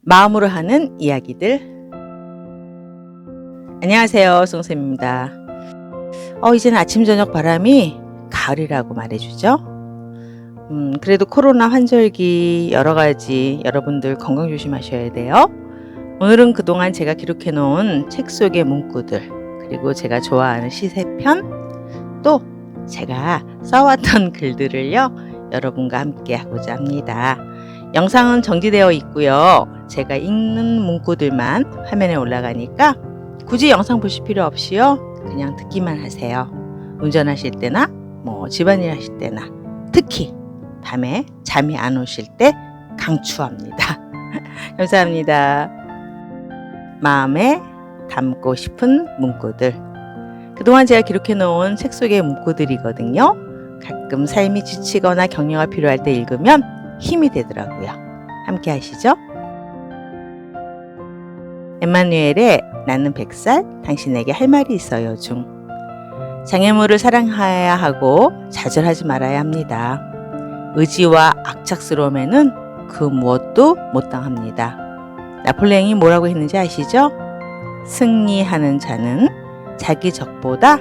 마음으로 하는 이야기들. 안녕하세요, 송쌤입니다. 이제는 아침 저녁 바람이 가을이라고 말해주죠. 그래도 코로나 환절기 여러 가지 여러분들 건강 조심하셔야 돼요. 오늘은 그동안 제가 기록해 놓은 책 속의 문구들, 그리고 제가 좋아하는 시세편, 또 제가 써왔던 글들을요 여러분과 함께 하고자 합니다. 영상은 정지되어 있고요. 제가 읽는 문구들만 화면에 올라가니까 굳이 영상 보실 필요 없이요. 그냥 듣기만 하세요. 운전하실 때나 집안일 하실 때나, 특히 밤에 잠이 안 오실 때 강추합니다. 감사합니다. 마음에 담고 싶은 문구들. 그동안 제가 기록해 놓은 책 속의 문구들이거든요. 가끔 삶이 지치거나 격려가 필요할 때 읽으면 힘이 되더라고요. 함께 하시죠. 엠마누엘의 나는 100살 당신에게 할 말이 있어요 중. 장애물을 사랑해야 하고 좌절하지 말아야 합니다. 의지와 악착스러움에는 그 무엇도 못 당합니다. 나폴레옹이 뭐라고 했는지 아시죠? 승리하는 자는 자기 적보다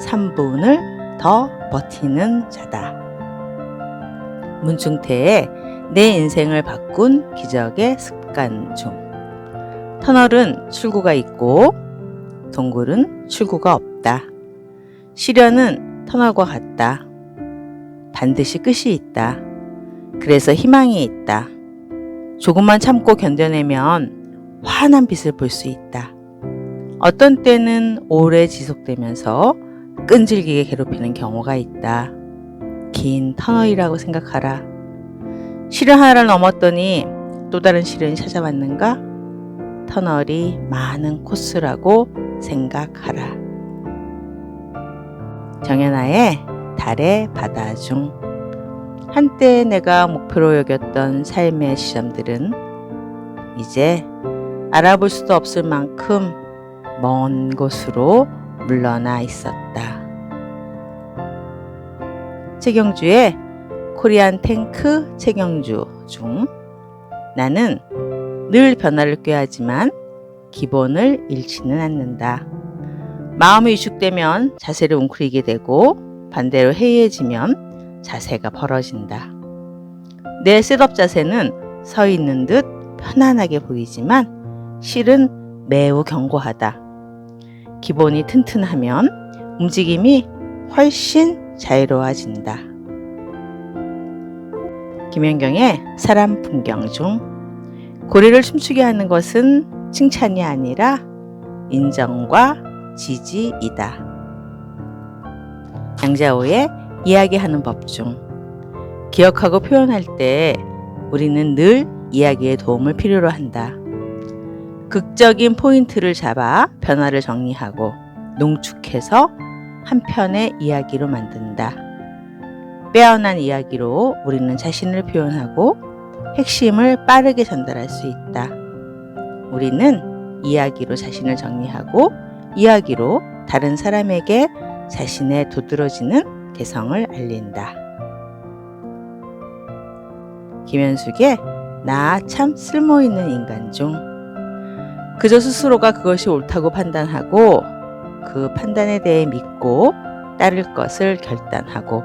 3분을 더 버티는 자다. 문중태의 내 인생을 바꾼 기적의 습관 중. 터널은 출구가 있고 동굴은 출구가 없다. 시련은 터널과 같다. 반드시 끝이 있다. 그래서 희망이 있다. 조금만 참고 견뎌내면 환한 빛을 볼 수 있다. 어떤 때는 오래 지속되면서 끈질기게 괴롭히는 경우가 있다. 긴 터널이라고 생각하라. 시련 하나를 넘었더니 또 다른 시련이 찾아왔는가? 터널이 많은 코스라고 생각하라. 정연아의 달의 바다 중. 한때 내가 목표로 여겼던 삶의 지점들은 이제 알아볼 수도 없을 만큼 먼 곳으로 물러나 있었다. 최경주의 코리안 탱크 최경주 중. 나는 늘 변화를 꾀하지만 기본을 잃지는 않는다. 마음이 위축되면 자세를 웅크리게 되고 반대로 해이해지면 자세가 벌어진다. 내 셋업 자세는 서 있는 듯 편안하게 보이지만 실은 매우 견고하다. 기본이 튼튼하면 움직임이 훨씬 자유로워진다. 김연경의 사람 풍경 중. 고래를 춤추게 하는 것은 칭찬이 아니라 인정과 지지이다. 양자호의 이야기하는 법 중. 기억하고 표현할 때 우리는 늘 이야기의 도움을 필요로 한다. 극적인 포인트를 잡아 변화를 정리하고 농축해서 한 편의 이야기로 만든다. 빼어난 이야기로 우리는 자신을 표현하고 핵심을 빠르게 전달할 수 있다. 우리는 이야기로 자신을 정리하고 이야기로 다른 사람에게 자신의 도드라지는 개성을 알린다. 김현숙의 나 참 쓸모있는 인간 중. 그저 스스로가 그것이 옳다고 판단하고 그 판단에 대해 믿고 따를 것을 결단하고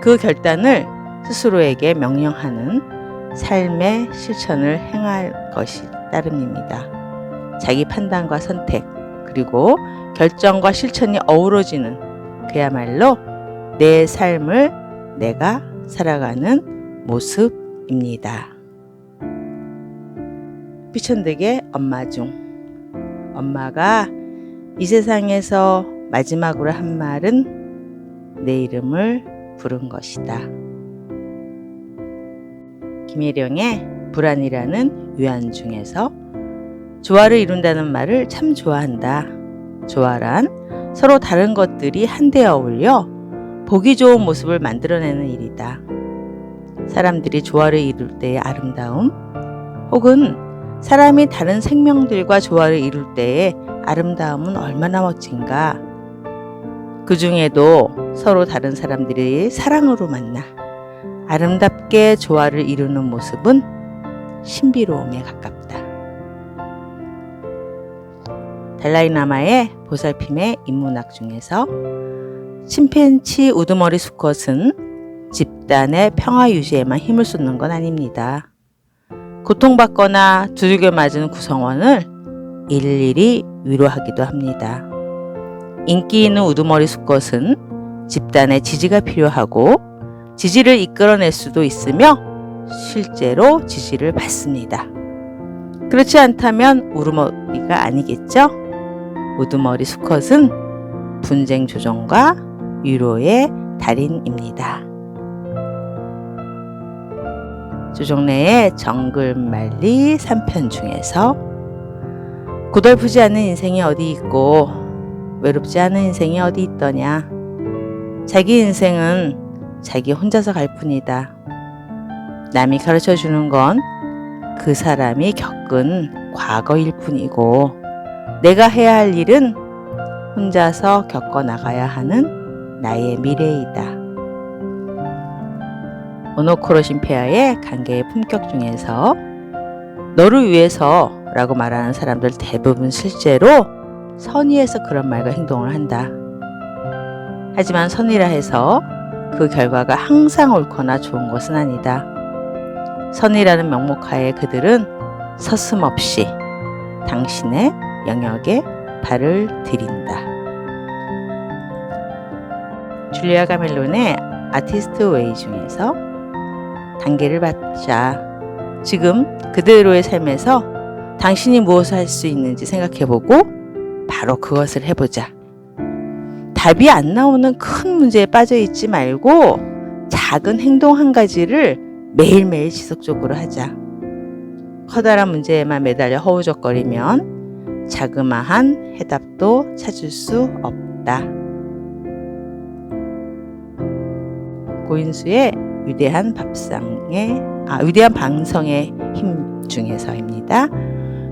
그 결단을 스스로에게 명령하는 삶의 실천을 행할 것이 따름입니다. 자기 판단과 선택, 그리고 결정과 실천이 어우러지는 그야말로 내 삶을 내가 살아가는 모습입니다. 피천득의 엄마 중. 엄마가 이 세상에서 마지막으로 한 말은 내 이름을 부른 것이다. 김혜령의 불안이라는 유한 중에서 조화를 이룬다는 말을 참 좋아한다. 조화란 서로 다른 것들이 한데 어울려 보기 좋은 모습을 만들어내는 일이다. 사람들이 조화를 이룰 때의 아름다움, 혹은 사람이 다른 생명들과 조화를 이룰 때의 아름다움은 얼마나 멋진가. 그 중에도 서로 다른 사람들이 사랑으로 만나 아름답게 조화를 이루는 모습은 신비로움에 가깝다. 달라이라마의 보살핌의 인문학 중에서 침팬치 우두머리 수컷은 집단의 평화 유지에만 힘을 쏟는 건 아닙니다. 고통받거나 두들겨 맞은 구성원을 일일이 위로하기도 합니다. 인기 있는 우두머리 수컷은 집단의 지지가 필요하고 지지를 이끌어낼 수도 있으며 실제로 지지를 받습니다. 그렇지 않다면 우두머리가 아니겠죠? 우두머리 수컷은 분쟁 조정과 위로의 달인입니다. 조정래의 정글만리 3편 중에서 고달프지 않은 인생이 어디 있고 외롭지 않은 인생이 어디 있더냐. 자기 인생은 자기 혼자서 갈 뿐이다. 남이 가르쳐주는 건 그 사람이 겪은 과거일 뿐이고 내가 해야 할 일은 혼자서 겪어 나가야 하는 나의 미래이다. 오노코로 신페아의 관계의 품격 중에서 너를 위해서 라고 말하는 사람들 대부분 실제로 선의해서 그런 말과 행동을 한다. 하지만 선의라 해서 그 결과가 항상 옳거나 좋은 것은 아니다. 선의라는 명목하에 그들은 서슴없이 당신의 영역에 발을 들인다. 줄리아 가멜론의 아티스트 웨이 중에서 단계를 받자. 지금 그대로의 삶에서 당신이 무엇을 할 수 있는지 생각해보고 바로 그것을 해보자. 답이 안 나오는 큰 문제에 빠져있지 말고 작은 행동 한 가지를 매일매일 지속적으로 하자. 커다란 문제에만 매달려 허우적거리면 자그마한 해답도 찾을 수 없다. 고인수의 위대한 방성의 힘 중에서입니다.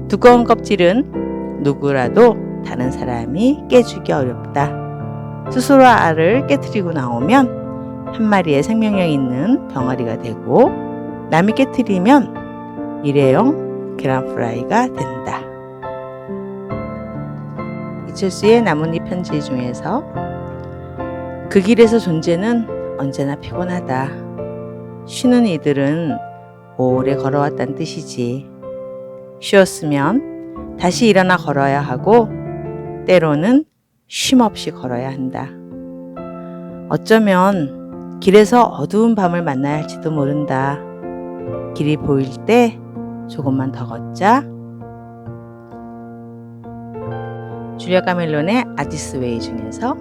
두꺼운 껍질은 누구라도 다른 사람이 깨주기 어렵다. 스스로 알을 깨트리고 나오면 한 마리의 생명력 있는 병아리가 되고 남이 깨트리면 일회용 계란 프라이가 된다. 이철수의 나뭇잎 편지 중에서 그 길에서 존재는 언제나 피곤하다. 쉬는 이들은 오래 걸어왔다는 뜻이지. 쉬었으면 다시 일어나 걸어야 하고 때로는 쉼없이 걸어야 한다. 어쩌면 길에서 어두운 밤을 만나야 할지도 모른다. 길이 보일 때 조금만 더 걷자. 줄리아 가멜론의 아티스트 웨이 중에서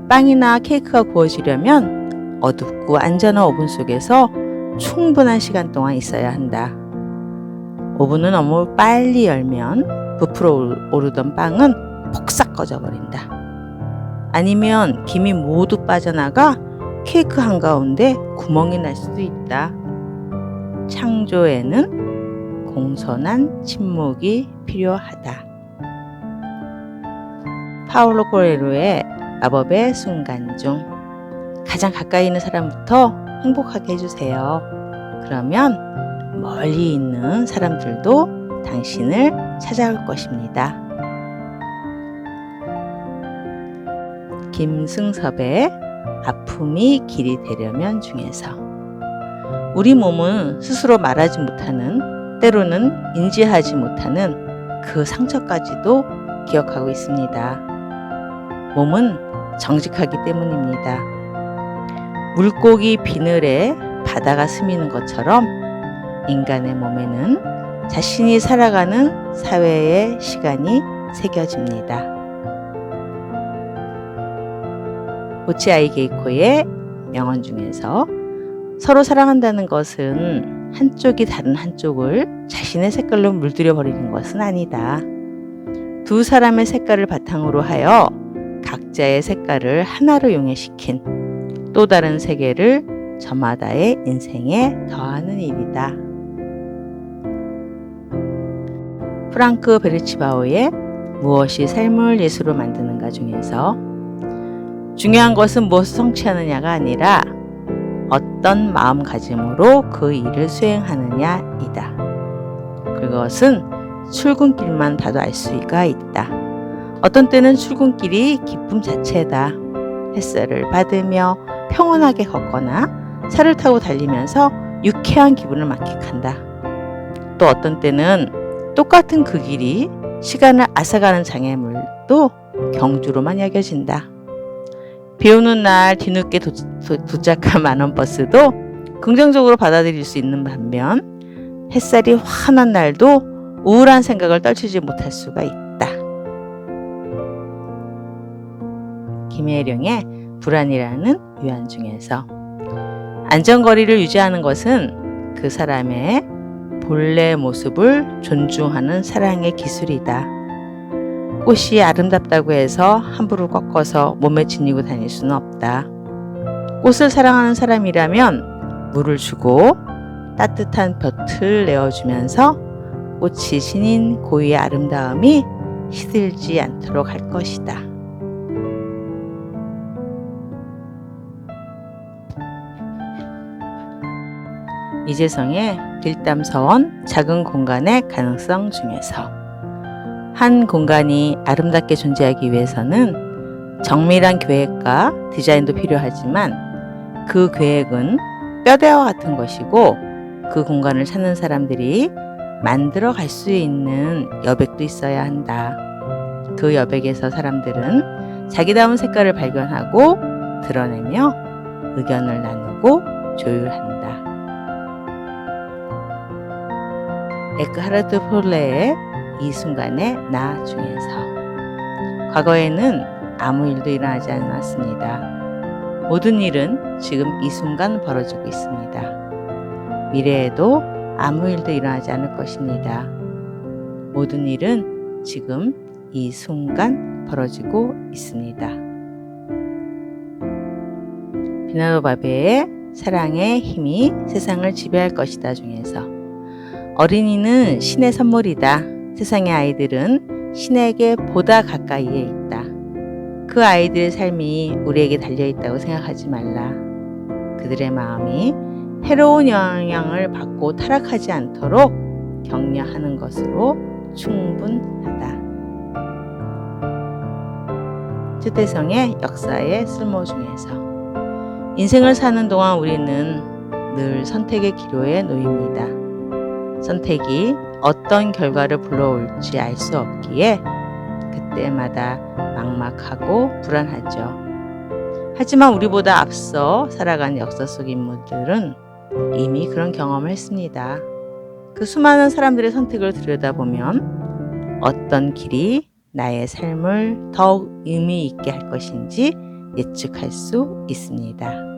빵이나 케이크가 구워지려면 어둡고 안전한 오븐 속에서 충분한 시간 동안 있어야 한다. 오븐은 너무 빨리 열면 부풀어 오르던 빵은 폭삭 꺼져버린다. 아니면 김이 모두 빠져나가 케이크 한가운데 구멍이 날 수도 있다. 창조에는 공손한 침묵이 필요하다. 파울로 코엘호의 마법의 순간 중 가장 가까이 있는 사람부터 행복하게 해주세요. 그러면 멀리 있는 사람들도 당신을 찾아올 것입니다. 김승섭의 아픔이 길이 되려면 중에서 우리 몸은 스스로 말하지 못하는, 때로는 인지하지 못하는 그 상처까지도 기억하고 있습니다. 몸은 정직하기 때문입니다. 물고기 비늘에 바다가 스미는 것처럼 인간의 몸에는 자신이 살아가는 사회의 시간이 새겨집니다. 오치아이 게이코의 명언 중에서 서로 사랑한다는 것은 한쪽이 다른 한쪽을 자신의 색깔로 물들여 버리는 것은 아니다. 두 사람의 색깔을 바탕으로 하여 각자의 색깔을 하나로 용해시킨 또 다른 세계를 저마다의 인생에 더하는 일이다. 프랑크 베르치바오의 무엇이 삶을 예술로 만드는가 중에서 중요한 것은 무엇을 성취하느냐가 아니라 어떤 마음가짐으로 그 일을 수행하느냐이다. 그것은 출근길만 봐도 알 수가 있다. 어떤 때는 출근길이 기쁨 자체다. 햇살을 받으며 평온하게 걷거나 차를 타고 달리면서 유쾌한 기분을 만끽한다. 또 어떤 때는 똑같은 그 길이 시간을 앗아가는 장애물도 경주로만 여겨진다. 비 오는 날 뒤늦게 도착한 만원버스도 긍정적으로 받아들일 수 있는 반면 햇살이 환한 날도 우울한 생각을 떨치지 못할 수가 있다. 김혜령의 불안이라는 유한 중에서 안전거리를 유지하는 것은 그 사람의 본래 모습을 존중하는 사랑의 기술이다. 꽃이 아름답다고 해서 함부로 꺾어서 몸에 지니고 다닐 수는 없다. 꽃을 사랑하는 사람이라면 물을 주고 따뜻한 볕을 내어주면서 꽃이 지닌 고유의 아름다움이 시들지 않도록 할 것이다. 이재성의 길담서원 작은 공간의 가능성 중에서 한 공간이 아름답게 존재하기 위해서는 정밀한 계획과 디자인도 필요하지만 그 계획은 뼈대와 같은 것이고 그 공간을 찾는 사람들이 만들어 갈 수 있는 여백도 있어야 한다. 그 여백에서 사람들은 자기다운 색깔을 발견하고 드러내며 의견을 나누고 조율한다. 에크하르트 톨레의 이 순간의 나 중에서 과거에는 아무 일도 일어나지 않았습니다. 모든 일은 지금 이 순간 벌어지고 있습니다. 미래에도 아무 일도 일어나지 않을 것입니다. 모든 일은 지금 이 순간 벌어지고 있습니다. 비나노 바베의 사랑의 힘이 세상을 지배할 것이다 중에서 어린이는 신의 선물이다. 세상의 아이들은 신에게 보다 가까이에 있다. 그 아이들의 삶이 우리에게 달려있다고 생각하지 말라. 그들의 마음이 해로운 영향을 받고 타락하지 않도록 격려하는 것으로 충분하다. 최태성의 역사의 쓸모 중에서 인생을 사는 동안 우리는 늘 선택의 기로에 놓입니다. 선택이 어떤 결과를 불러올지 알 수 없기에 그때마다 막막하고 불안하죠. 하지만 우리보다 앞서 살아간 역사 속 인물들은 이미 그런 경험을 했습니다. 그 수많은 사람들의 선택을 들여다보면 어떤 길이 나의 삶을 더욱 의미 있게 할 것인지 예측할 수 있습니다.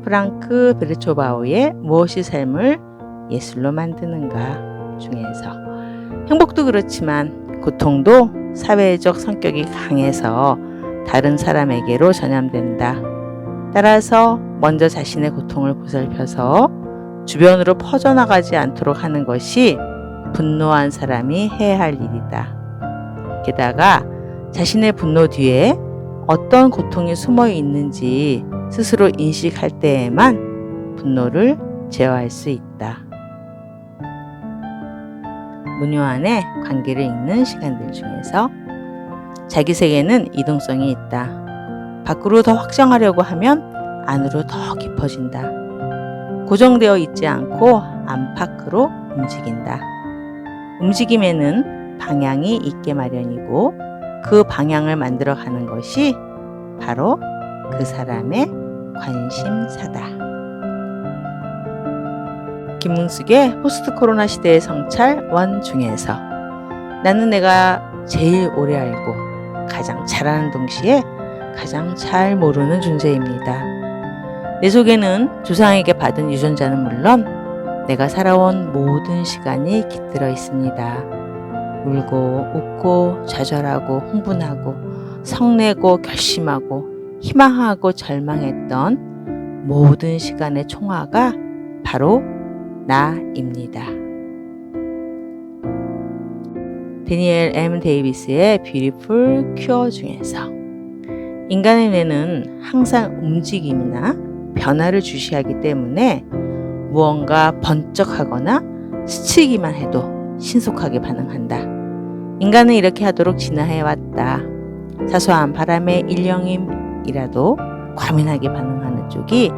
프랑크 베르초바우의 무엇이 삶을 예술로 만드는가 중에서 행복도 그렇지만 고통도 사회적 성격이 강해서 다른 사람에게로 전염된다. 따라서 먼저 자신의 고통을 보살펴서 주변으로 퍼져나가지 않도록 하는 것이 분노한 사람이 해야 할 일이다. 게다가 자신의 분노 뒤에 어떤 고통이 숨어 있는지 스스로 인식할 때에만 분노를 제어할 수 있다. 문효안의 관계를 읽는 시간들 중에서 자기 세계는 이동성이 있다. 밖으로 더 확장하려고 하면 안으로 더 깊어진다. 고정되어 있지 않고 안팎으로 움직인다. 움직임에는 방향이 있게 마련이고 그 방향을 만들어가는 것이 바로 그 사람의 관심사다. 김문숙의 포스트 코로나 시대의 성찰 원 중에서 나는 내가 제일 오래 알고 가장 잘 아는 동시에 가장 잘 모르는 존재입니다. 내 속에는 조상에게 받은 유전자는 물론 내가 살아온 모든 시간이 깃들어 있습니다. 울고 웃고 좌절하고 흥분하고 성내고 결심하고 희망하고 절망했던 모든 시간의 총화가 바로 나입니다. 데니엘 M. 데이비스의 뷰티풀 큐어 중에서 인간의 뇌는 항상 움직임이나 변화를 주시하기 때문에 무언가 번쩍하거나 스치기만 해도 신속하게 반응한다. 인간은 이렇게 하도록 진화해 왔다. 사소한 바람의 일령임이라도 과민하게 반응하는 쪽이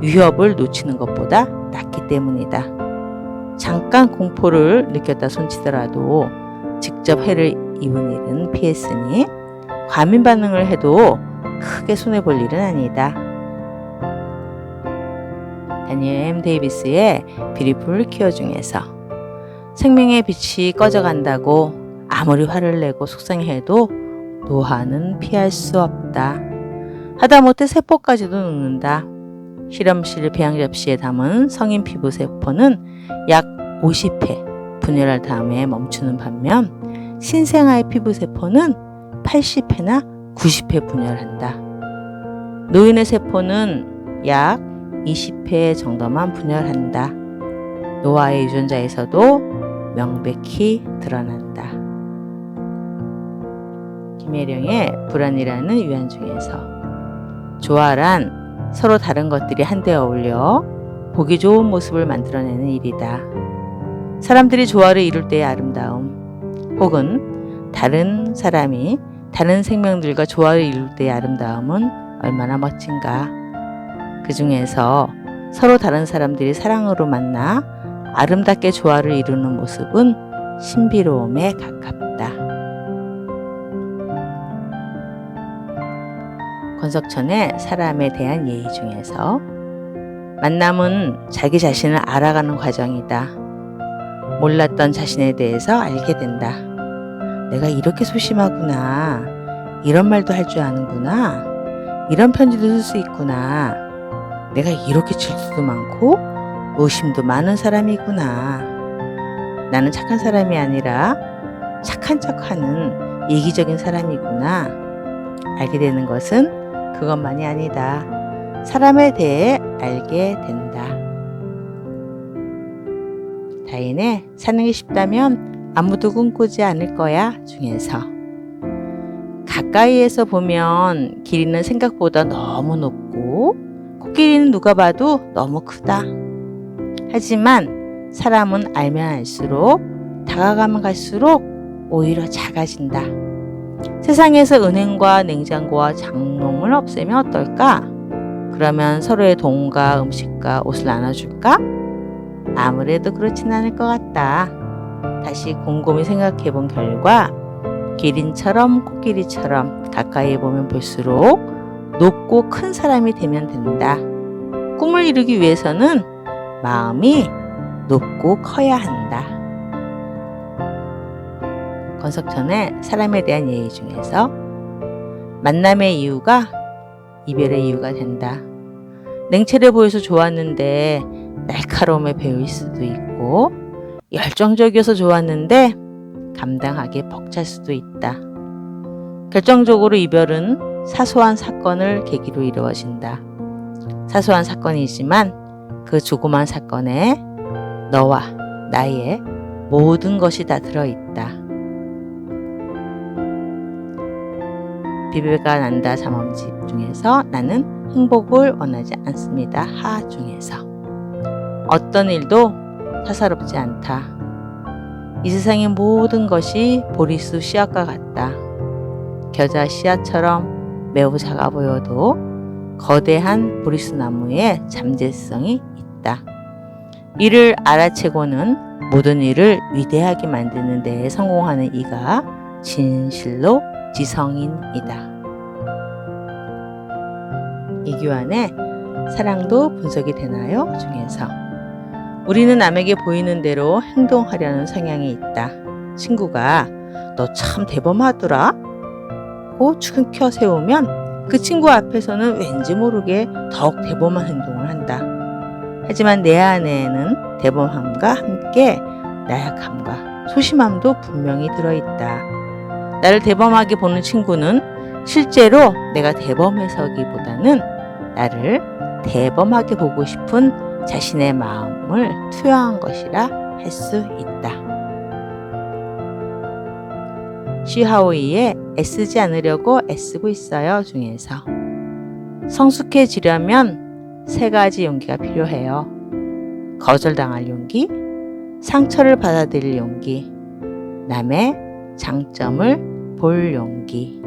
위협을 놓치는 것보다 낫기 때문이다. 잠깐 공포를 느꼈다 손치더라도 직접 해를 입은 일은 피했으니 과민 반응을 해도 크게 손해볼 일은 아니다. 다니엘 M. 데이비스의 뷰티풀 큐어 중에서 생명의 빛이 꺼져간다고 아무리 화를 내고 속상해도 노화는 피할 수 없다. 하다못해 세포까지도 눕는다. 실험실 배양 접시에 담은 성인 피부 세포는 약 50회 분열할 다음에 멈추는 반면 신생아의 피부 세포는 80회나 90회 분열한다. 노인의 세포는 약 20회 정도만 분열한다. 노화의 유전자에서도 명백히 드러난다. 김혜령의 불안이라는 유한 중에서 조화란 서로 다른 것들이 한데 어울려 보기 좋은 모습을 만들어내는 일이다. 사람들이 조화를 이룰 때의 아름다움 혹은 다른 사람이 다른 생명들과 조화를 이룰 때의 아름다움은 얼마나 멋진가. 그 중에서 서로 다른 사람들이 사랑으로 만나 아름답게 조화를 이루는 모습은 신비로움에 가깝다. 권석천의 사람에 대한 예의 중에서 만남은 자기 자신을 알아가는 과정이다. 몰랐던 자신에 대해서 알게 된다. 내가 이렇게 소심하구나. 이런 말도 할 줄 아는구나. 이런 편지도 쓸 수 있구나. 내가 이렇게 질투도 많고 의심도 많은 사람이구나. 나는 착한 사람이 아니라 착한 척하는 이기적인 사람이구나. 알게 되는 것은 그것만이 아니다. 사람에 대해 알게 된다. 다인의 사는 게 쉽다면 아무도 꿈꾸지 않을 거야 중에서 가까이에서 보면 길이는 생각보다 너무 높고 코끼리는 누가 봐도 너무 크다. 하지만 사람은 알면 알수록 다가가면 갈수록 오히려 작아진다. 세상에서 은행과 냉장고와 장롱을 없애면 어떨까? 그러면 서로의 돈과 음식과 옷을 나눠줄까? 아무래도 그렇진 않을 것 같다. 다시 곰곰이 생각해 본 결과 기린처럼 코끼리처럼 가까이 보면 볼수록 높고 큰 사람이 되면 된다. 꿈을 이루기 위해서는 마음이 높고 커야 한다. 권석천의 사람에 대한 예의 중에서 만남의 이유가 이별의 이유가 된다. 냉철해 보여서 좋았는데 날카로움에 배일 수도 있고 열정적이어서 좋았는데 감당하기 벅찰 수도 있다. 결정적으로 이별은 사소한 사건을 계기로 이루어진다. 사소한 사건이지만 그 조그만 사건에 너와 나의 모든 것이 다 들어있다. 비베가난다 잠엄집 중에서 나는 행복을 원하지 않습니다. 하 중에서 어떤 일도 사사롭지 않다. 이 세상의 모든 것이 보리수 씨앗과 같다. 겨자 씨앗처럼 매우 작아 보여도 거대한 보리수 나무에 잠재성이 있다. 이를 알아채고는 모든 일을 위대하게 만드는 데에 성공하는 이가 진실로 지성인이다. 이규환의 사랑도 분석이 되나요? 중에서 우리는 남에게 보이는 대로 행동하려는 성향이 있다. 친구가 너 참 대범하더라? 고 추켜 세우면 그 친구 앞에서는 왠지 모르게 더욱 대범한 행동을 한다. 하지만 내 안에는 대범함과 함께 나약함과 소심함도 분명히 들어있다. 나를 대범하게 보는 친구는 실제로 내가 대범해서기보다는 나를 대범하게 보고 싶은 자신의 마음을 투영한 것이라 할 수 있다. 쉬하오이의 애쓰지 않으려고 애쓰고 있어요 중에서 성숙해지려면 3가지 용기가 필요해요. 거절당할 용기, 상처를 받아들일 용기, 남의 장점을 볼 용기.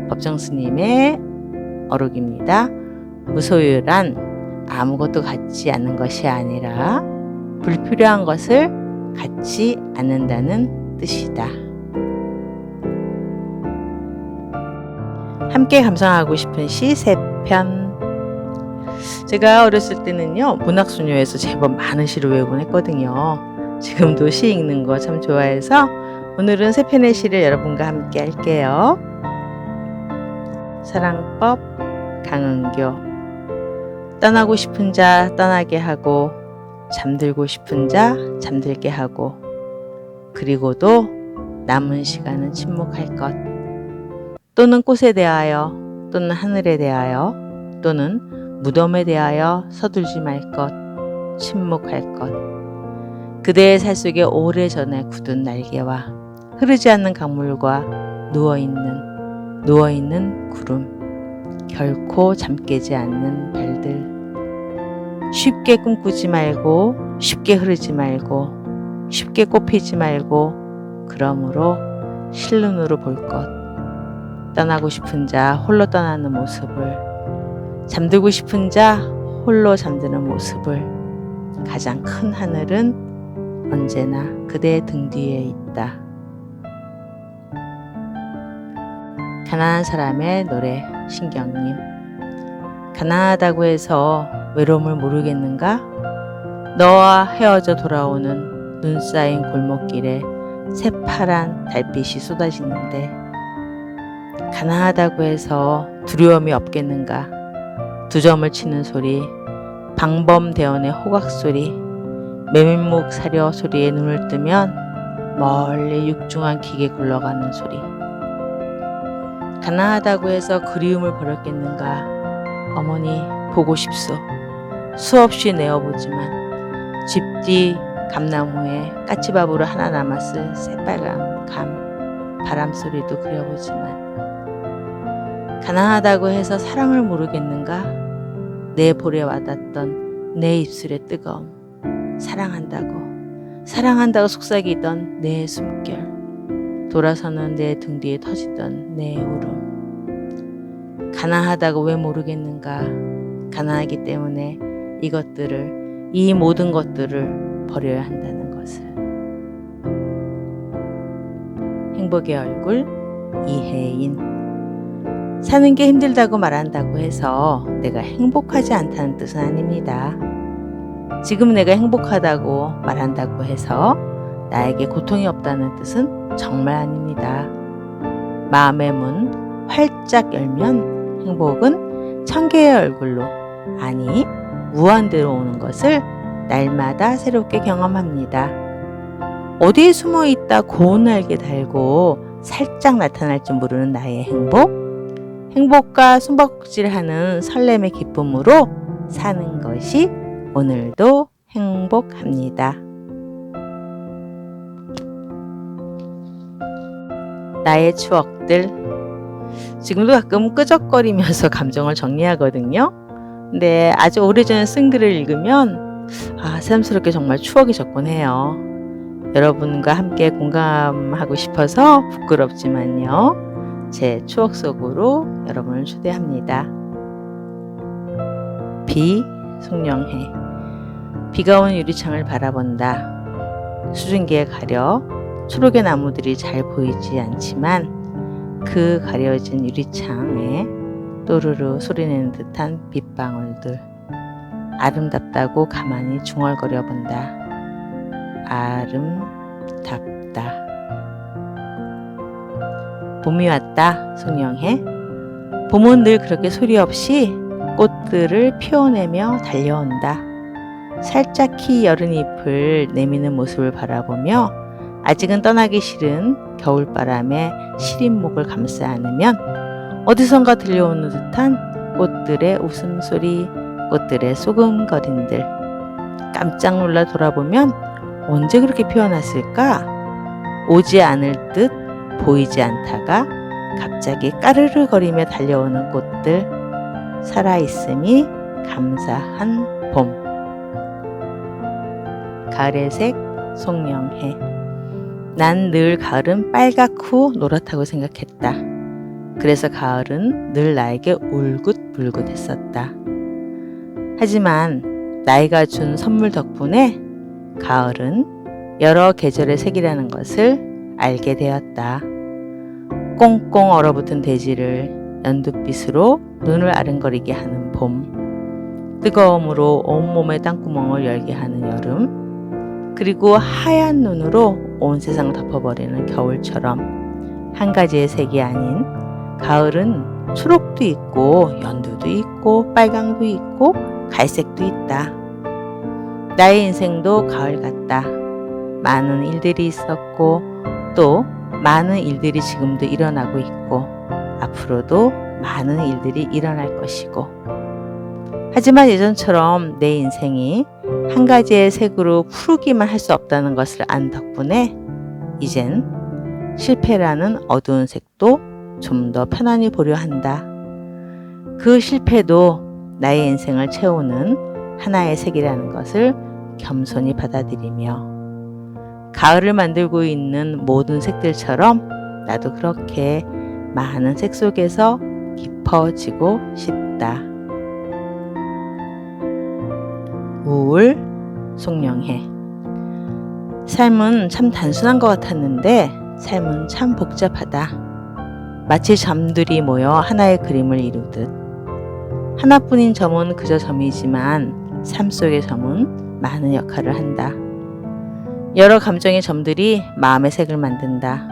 법정 스님의 어록입니다. 무소유란 아무것도 갖지 않는 것이 아니라 불필요한 것을 갖지 않는다는 뜻이다. 함께 감상하고 싶은 시 3편. 제가 어렸을 때는요, 문학소녀에서 제법 많은 시를 외우곤 했거든요. 지금도 시 읽는 거 참 좋아해서 오늘은 3편의 시를 여러분과 함께 할게요. 사랑법 강은교. 떠나고 싶은 자 떠나게 하고 잠들고 싶은 자 잠들게 하고 그리고도 남은 시간은 침묵할 것. 또는 꽃에 대하여 또는 하늘에 대하여 또는 무덤에 대하여 서둘지 말 것, 침묵할 것. 그대의 살 속에 오래전에 굳은 날개와 흐르지 않는 강물과 누워있는 구름, 결코 잠 깨지 않는 별들. 쉽게 꿈꾸지 말고 쉽게 흐르지 말고 쉽게 꽃피지 말고 그러므로 실눈으로 볼 것. 떠나고 싶은 자 홀로 떠나는 모습을, 잠들고 싶은 자 홀로 잠드는 모습을. 가장 큰 하늘은 언제나 그대의 등 뒤에 있다. 가난한 사람의 노래. 신경님. 가난하다고 해서 외로움을 모르겠는가? 너와 헤어져 돌아오는 눈 쌓인 골목길에 새파란 달빛이 쏟아지는데 가난하다고 해서 두려움이 없겠는가? 2점을 치는 소리, 방범대원의 호각소리, 메밀묵 사려 소리에 눈을 뜨면 멀리 육중한 기계 굴러가는 소리. 가난하다고 해서 그리움을 버렸겠는가? 어머니 보고 싶소. 수없이 내어보지만 집 뒤 감나무에 까치밥으로 하나 남았을 새빨간 감, 바람소리도 그려보지만 가난하다고 해서 사랑을 모르겠는가? 내 볼에 와닿던 내 입술의 뜨거움, 사랑한다고 속삭이던 내 숨결, 돌아서는 내 등 뒤에 터지던 내 울음. 가난하다고 왜 모르겠는가? 가난하기 때문에 이 모든 것들을 버려야 한다는 것을. 행복의 얼굴 이혜인. 사는 게 힘들다고 말한다고 해서 내가 행복하지 않다는 뜻은 아닙니다. 지금 내가 행복하다고 말한다고 해서 나에게 고통이 없다는 뜻은 정말 아닙니다. 마음의 문 활짝 열면 행복은 1000개의 얼굴로, 아니 무한대로 오는 것을 날마다 새롭게 경험합니다. 어디에 숨어 있다 고운 날개 달고 살짝 나타날 줄 모르는 나의 행복과 숨바꼭질하는 설렘의 기쁨으로 사는 것이 오늘도 행복합니다. 나의 추억들. 지금도 가끔 끄적거리면서 감정을 정리하거든요. 근데 아주 오래전에 쓴 글을 읽으면 새삼스럽게 정말 추억이 졌곤 해요. 여러분과 함께 공감하고 싶어서 부끄럽지만요. 제 추억 속으로 여러분을 초대합니다. 비, 송영해. 비가 온 유리창을 바라본다. 수증기에 가려 초록의 나무들이 잘 보이지 않지만 그 가려진 유리창에 또르르 소리내는 듯한 빗방울들. 아름답다고 가만히 중얼거려 본다. 아름답다. 봄이 왔다. 송영해. 봄은 늘 그렇게 소리 없이 꽃들을 피워내며 달려온다. 살짝히 여린 잎을 내미는 모습을 바라보며 아직은 떠나기 싫은 겨울바람에 시린 목을 감싸 안으면 어디선가 들려오는 듯한 꽃들의 웃음소리, 꽃들의 소금거림들. 깜짝 놀라 돌아보면 언제 그렇게 피어났을까? 오지 않을 듯 보이지 않다가 갑자기 까르르 거리며 달려오는 꽃들, 살아있음이 감사한 봄. 가을의 색 송영해. 난 늘 가을은 빨갛고 노랗다고 생각했다. 그래서 가을은 늘 나에게 울긋불긋했었다. 하지만 나이가 준 선물 덕분에 가을은 여러 계절의 색이라는 것을 알게 되었다. 꽁꽁 얼어붙은 대지를 연두빛으로 눈을 아른거리게 하는 봄, 뜨거움으로 온몸의 땅구멍을 열게 하는 여름, 그리고 하얀 눈으로 온 세상을 덮어버리는 겨울처럼 한 가지의 색이 아닌 가을은 초록도 있고 연두도 있고 빨강도 있고 갈색도 있다. 나의 인생도 가을 같다. 많은 일들이 있었고 또 많은 일들이 지금도 일어나고 있고 앞으로도 많은 일들이 일어날 것이고, 하지만 예전처럼 내 인생이 한 가지의 색으로 푸르기만 할 수 없다는 것을 안 덕분에 이젠 실패라는 어두운 색도 좀 더 편안히 보려 한다. 그 실패도 나의 인생을 채우는 하나의 색이라는 것을 겸손히 받아들이며 가을을 만들고 있는 모든 색들처럼 나도 그렇게 많은 색 속에서 깊어지고 싶다. 우울 송영해. 삶은 참 단순한 것 같았는데 삶은 참 복잡하다. 마치 점들이 모여 하나의 그림을 이루듯 하나뿐인 점은 그저 점이지만 삶 속의 점은 많은 역할을 한다. 여러 감정의 점들이 마음의 색을 만든다.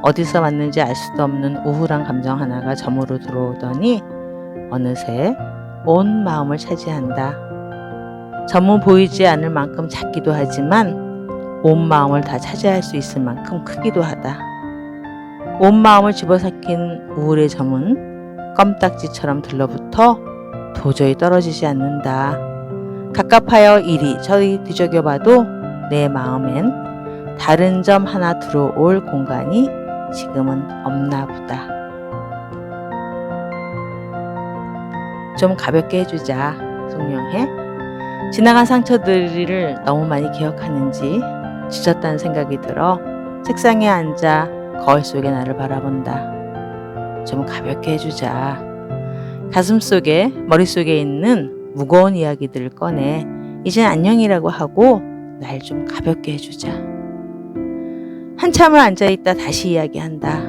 어디서 왔는지 알 수도 없는 우울한 감정 하나가 점으로 들어오더니 어느새 온 마음을 차지한다. 점은 보이지 않을 만큼 작기도 하지만 온 마음을 다 차지할 수 있을 만큼 크기도 하다. 온 마음을 집어삼킨 우울의 점은 껌딱지처럼 들러붙어 도저히 떨어지지 않는다. 갑갑하여 이리 저리 뒤적여봐도 내 마음엔 다른 점 하나 들어올 공간이 지금은 없나 보다. 좀 가볍게 해주자, 송영해. 지나간 상처들을 너무 많이 기억하는지 지쳤다는 생각이 들어 책상에 앉아 거울 속의 나를 바라본다. 좀 가볍게 해주자. 가슴속에, 머릿속에 있는 무거운 이야기들을 꺼내 이젠 안녕이라고 하고 날 좀 가볍게 해주자. 한참을 앉아있다 다시 이야기한다.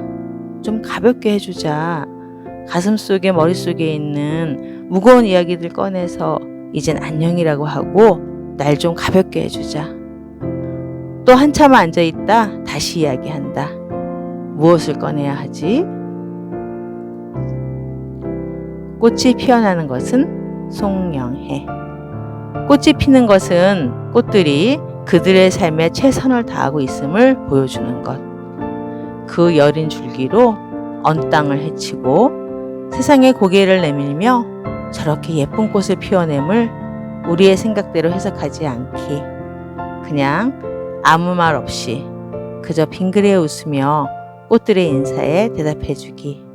좀 가볍게 해주자. 가슴속에, 머릿속에 있는 무거운 이야기들 꺼내서 이젠 안녕이라고 하고 날 좀 가볍게 해주자. 또 한참을 앉아있다 다시 이야기한다. 무엇을 꺼내야 하지? 꽃이 피어나는 것은 송영해. 꽃이 피는 것은 꽃들이 그들의 삶에 최선을 다하고 있음을 보여주는 것. 그 여린 줄기로 언 땅을 헤치고 세상에 고개를 내밀며 저렇게 예쁜 꽃을 피워냄을 우리의 생각대로 해석하지 않기, 그냥 아무 말 없이 그저 빙그레 웃으며 꽃들의 인사에 대답해주기.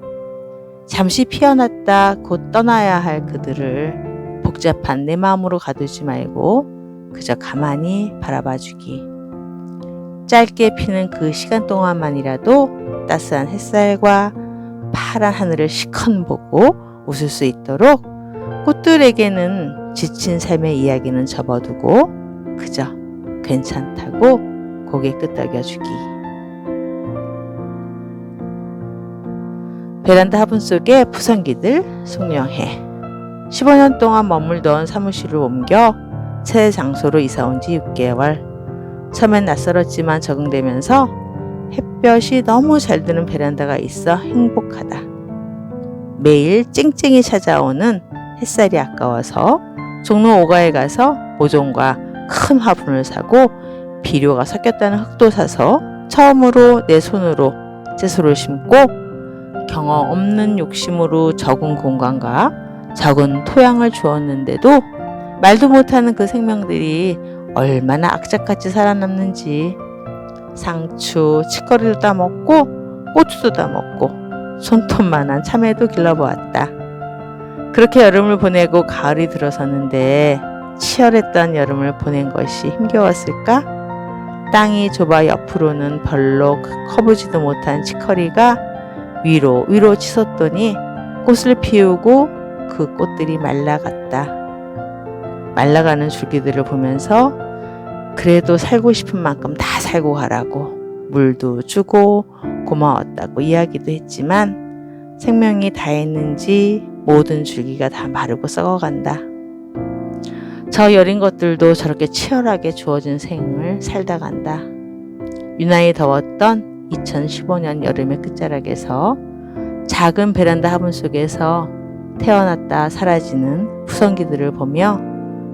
잠시 피어났다 곧 떠나야 할 그들을 복잡한 내 마음으로 가두지 말고 그저 가만히 바라봐주기. 짧게 피는 그 시간 동안만이라도 따스한 햇살과 파란 하늘을 시컨 보고 웃을 수 있도록 꽃들에게는 지친 삶의 이야기는 접어두고 그저 괜찮다고 고개 끄덕여주기. 베란다 화분 속에 푸성기들 송영해. 15년 동안 머물던 사무실을 옮겨 새 장소로 이사 온 지 6개월. 처음엔 낯설었지만 적응되면서 햇볕이 너무 잘 드는 베란다가 있어 행복하다. 매일 쨍쨍이 찾아오는 햇살이 아까워서 종로 5가에 가서 모종과 큰 화분을 사고 비료가 섞였다는 흙도 사서 처음으로 내 손으로 채소를 심고 경험 없는 욕심으로 적은 공간과 적은 토양을 주었는데도 말도 못하는 그 생명들이 얼마나 악착같이 살아남는지 상추, 치거리도 따먹고 고추도 따먹고 손톱만한 참외도 길러보았다. 그렇게 여름을 보내고 가을이 들어섰는데 치열했던 여름을 보낸 것이 힘겨웠을까? 땅이 좁아 옆으로는 별로 커보지도 못한 치커리가 위로 치솟더니 꽃을 피우고 그 꽃들이 말라갔다. 말라가는 줄기들을 보면서 그래도 살고 싶은 만큼 다 살고 가라고 물도 주고 고마웠다고 이야기도 했지만 생명이 다했는지 모든 줄기가 다 마르고 썩어간다. 저 여린 것들도 저렇게 치열하게 주어진 생을 살다 간다. 유난히 더웠던 2015년 여름의 끝자락에서 작은 베란다 화분 속에서 태어났다 사라지는 푸성기들을 보며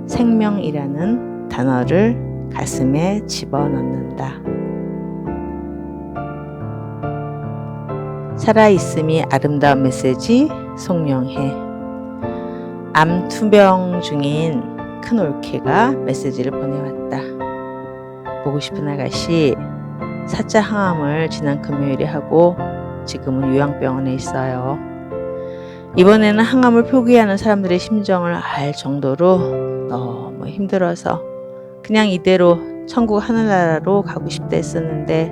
생명이라는 단어를 가슴에 집어넣는다. 살아있음이 아름다운 메시지 송영해. 암 투병 중인 큰 올케가 메시지를 보내왔다. 보고 싶은 아가씨, 4차 항암을 지난 금요일에 하고 지금은 요양병원에 있어요. 이번에는 항암을 포기하는 사람들의 심정을 알 정도로 너무 힘들어서 그냥 이대로 천국 하늘나라로 가고 싶다 했었는데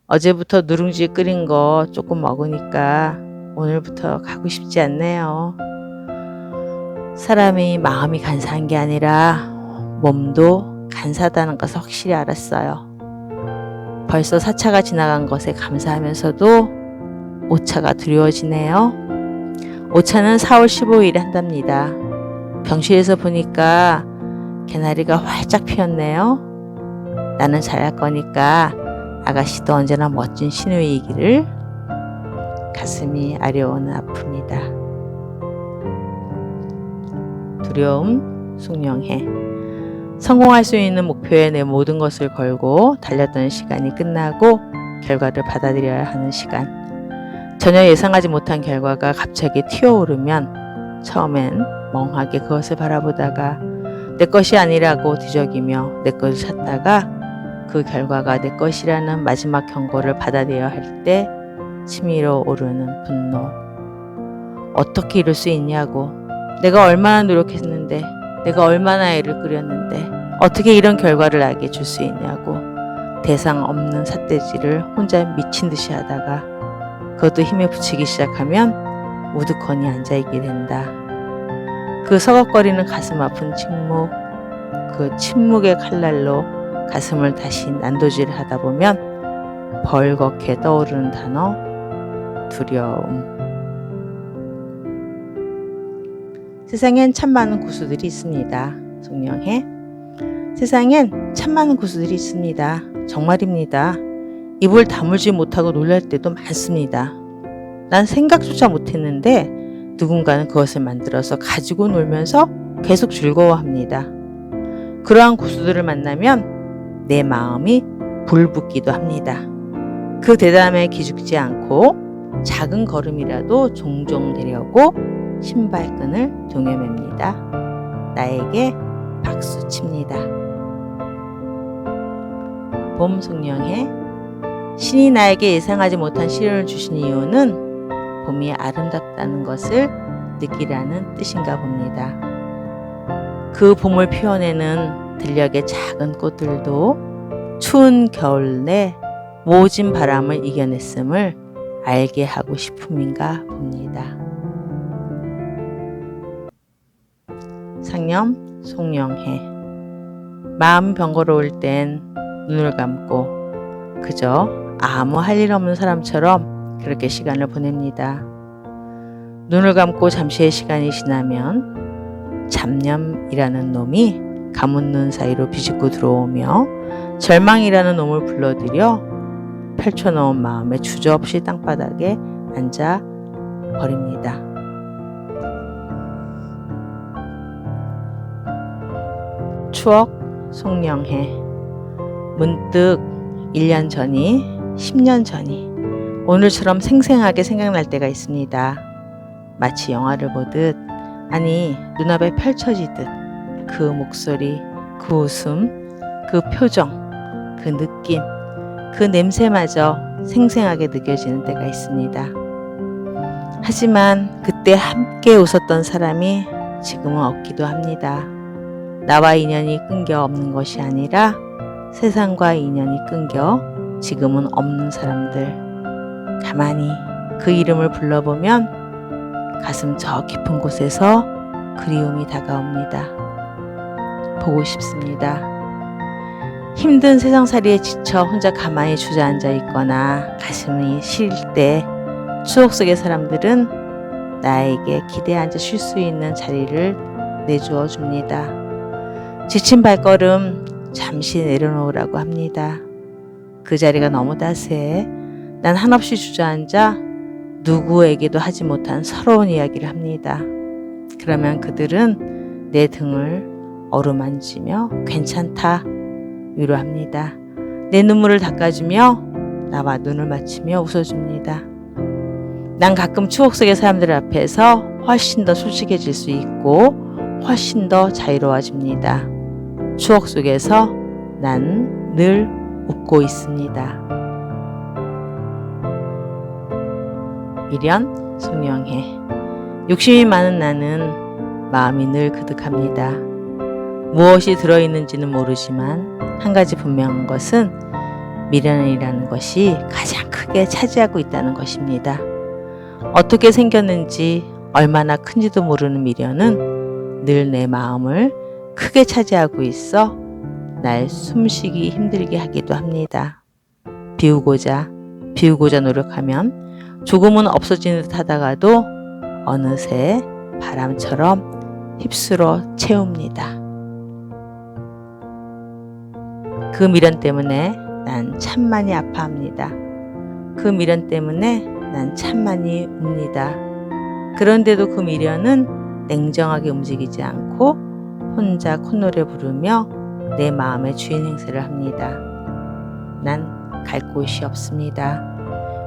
어제부터 누룽지 끓인 거 조금 먹으니까 오늘부터 가고 싶지 않네요. 사람이 마음이 간사한 게 아니라 몸도 간사하다는 것을 확실히 알았어요. 벌써 4차가 지나간 것에 감사하면서도 5차가 두려워지네요. 5차는 4월 15일에 한답니다. 병실에서 보니까 개나리가 활짝 피었네요. 나는 잘할 거니까 아가씨도 언제나 멋진 시누이이기를. 가슴이 아려오는 아픔이다. 두려움, 숙명해. 성공할 수 있는 목표에 내 모든 것을 걸고 달렸던 시간이 끝나고 결과를 받아들여야 하는 시간. 전혀 예상하지 못한 결과가 갑자기 튀어오르면 처음엔 멍하게 그것을 바라보다가 내 것이 아니라고 뒤적이며 내 것을 찾다가 그 결과가 내 것이라는 마지막 경고를 받아들여야 할 때 치밀어 오르는 분노. 어떻게 이럴 수 있냐고. 내가 얼마나 노력했는데, 내가 얼마나 애를 끓였는데 어떻게 이런 결과를 나에게 줄 수 있냐고 대상 없는 삿대질을 혼자 미친 듯이 하다가 그것도 힘에 붙이기 시작하면 우두커니 앉아있게 된다. 그 서걱거리는 가슴 아픈 침묵, 그 침묵의 칼날로 가슴을 다시 난도질을 하다 보면 벌겋게 떠오르는 단어, 두려움. 세상엔 참 많은 고수들이 있습니다. 송영해. 세상엔 참 많은 고수들이 있습니다. 정말입니다. 입을 다물지 못하고 놀랄 때도 많습니다. 난 생각조차 못했는데 누군가는 그것을 만들어서 가지고 놀면서 계속 즐거워합니다. 그러한 고수들을 만나면 내 마음이 불붙기도 합니다. 그 대담에 기죽지 않고 작은 걸음이라도 종종 내려고 신발끈을 동여맵니다. 나에게 박수칩니다. 봄 송영해. 신이 나에게 예상하지 못한 시련을 주신 이유는 봄이 아름답다는 것을 느끼라는 뜻인가 봅니다. 그 봄을 피워내는 들녘의 작은 꽃들도 추운 겨울 내 모진 바람을 이겨냈음을 알게 하고 싶음인가 봅니다. 상념 송영해. 마음 번거로울 땐 눈을 감고 그저 아무 할 일 없는 사람처럼 그렇게 시간을 보냅니다. 눈을 감고 잠시의 시간이 지나면 잡념이라는 놈이 감은 눈 사이로 비집고 들어오며 절망이라는 놈을 불러들여 펼쳐놓은 마음에 주저없이 땅바닥에 앉아 버립니다. 추억 송영해. 문득 1년 전이 10년 전이 오늘처럼 생생하게 생각날 때가 있습니다. 마치 영화를 보듯, 아니 눈앞에 펼쳐지듯 그 목소리, 그 웃음, 그 표정, 그 느낌, 그 냄새마저 생생하게 느껴지는 때가 있습니다. 하지만 그때 함께 웃었던 사람이 지금은 없기도 합니다. 나와 인연이 끊겨 없는 것이 아니라 세상과 인연이 끊겨 지금은 없는 사람들, 가만히 그 이름을 불러보면 가슴 저 깊은 곳에서 그리움이 다가옵니다. 보고 싶습니다. 힘든 세상살이에 지쳐 혼자 가만히 주저앉아 있거나 가슴이 시릴 때 추억 속의 사람들은 나에게 기대에 앉아 쉴 수 있는 자리를 내주어 줍니다. 지친 발걸음 잠시 내려놓으라고 합니다. 그 자리가 너무 따스해 난 한없이 주저앉아 누구에게도 하지 못한 서러운 이야기를 합니다. 그러면 그들은 내 등을 어루만지며 괜찮다 위로합니다. 내 눈물을 닦아주며 나와 눈을 맞추며 웃어줍니다. 난 가끔 추억 속의 사람들 앞에서 훨씬 더 솔직해질 수 있고 훨씬 더 자유로워집니다. 추억 속에서 난 늘 웃고 있습니다. 미련, 송영해. 욕심이 많은 나는 마음이 늘 그득합니다. 무엇이 들어있는지는 모르지만 한 가지 분명한 것은 미련이라는 것이 가장 크게 차지하고 있다는 것입니다. 어떻게 생겼는지 얼마나 큰지도 모르는 미련은 늘 내 마음을 크게 차지하고 있어 날 숨쉬기 힘들게 하기도 합니다. 비우고자 노력하면 조금은 없어지는 듯 하다가도 어느새 바람처럼 휩쓸어 채웁니다. 그 미련 때문에 난 참 많이 아파합니다. 그 미련 때문에 난 참 많이 웁니다. 그런데도 그 미련은 냉정하게 움직이지 않고 혼자 콧노래 부르며 내 마음의 주인 행세를 합니다. 난 갈 곳이 없습니다.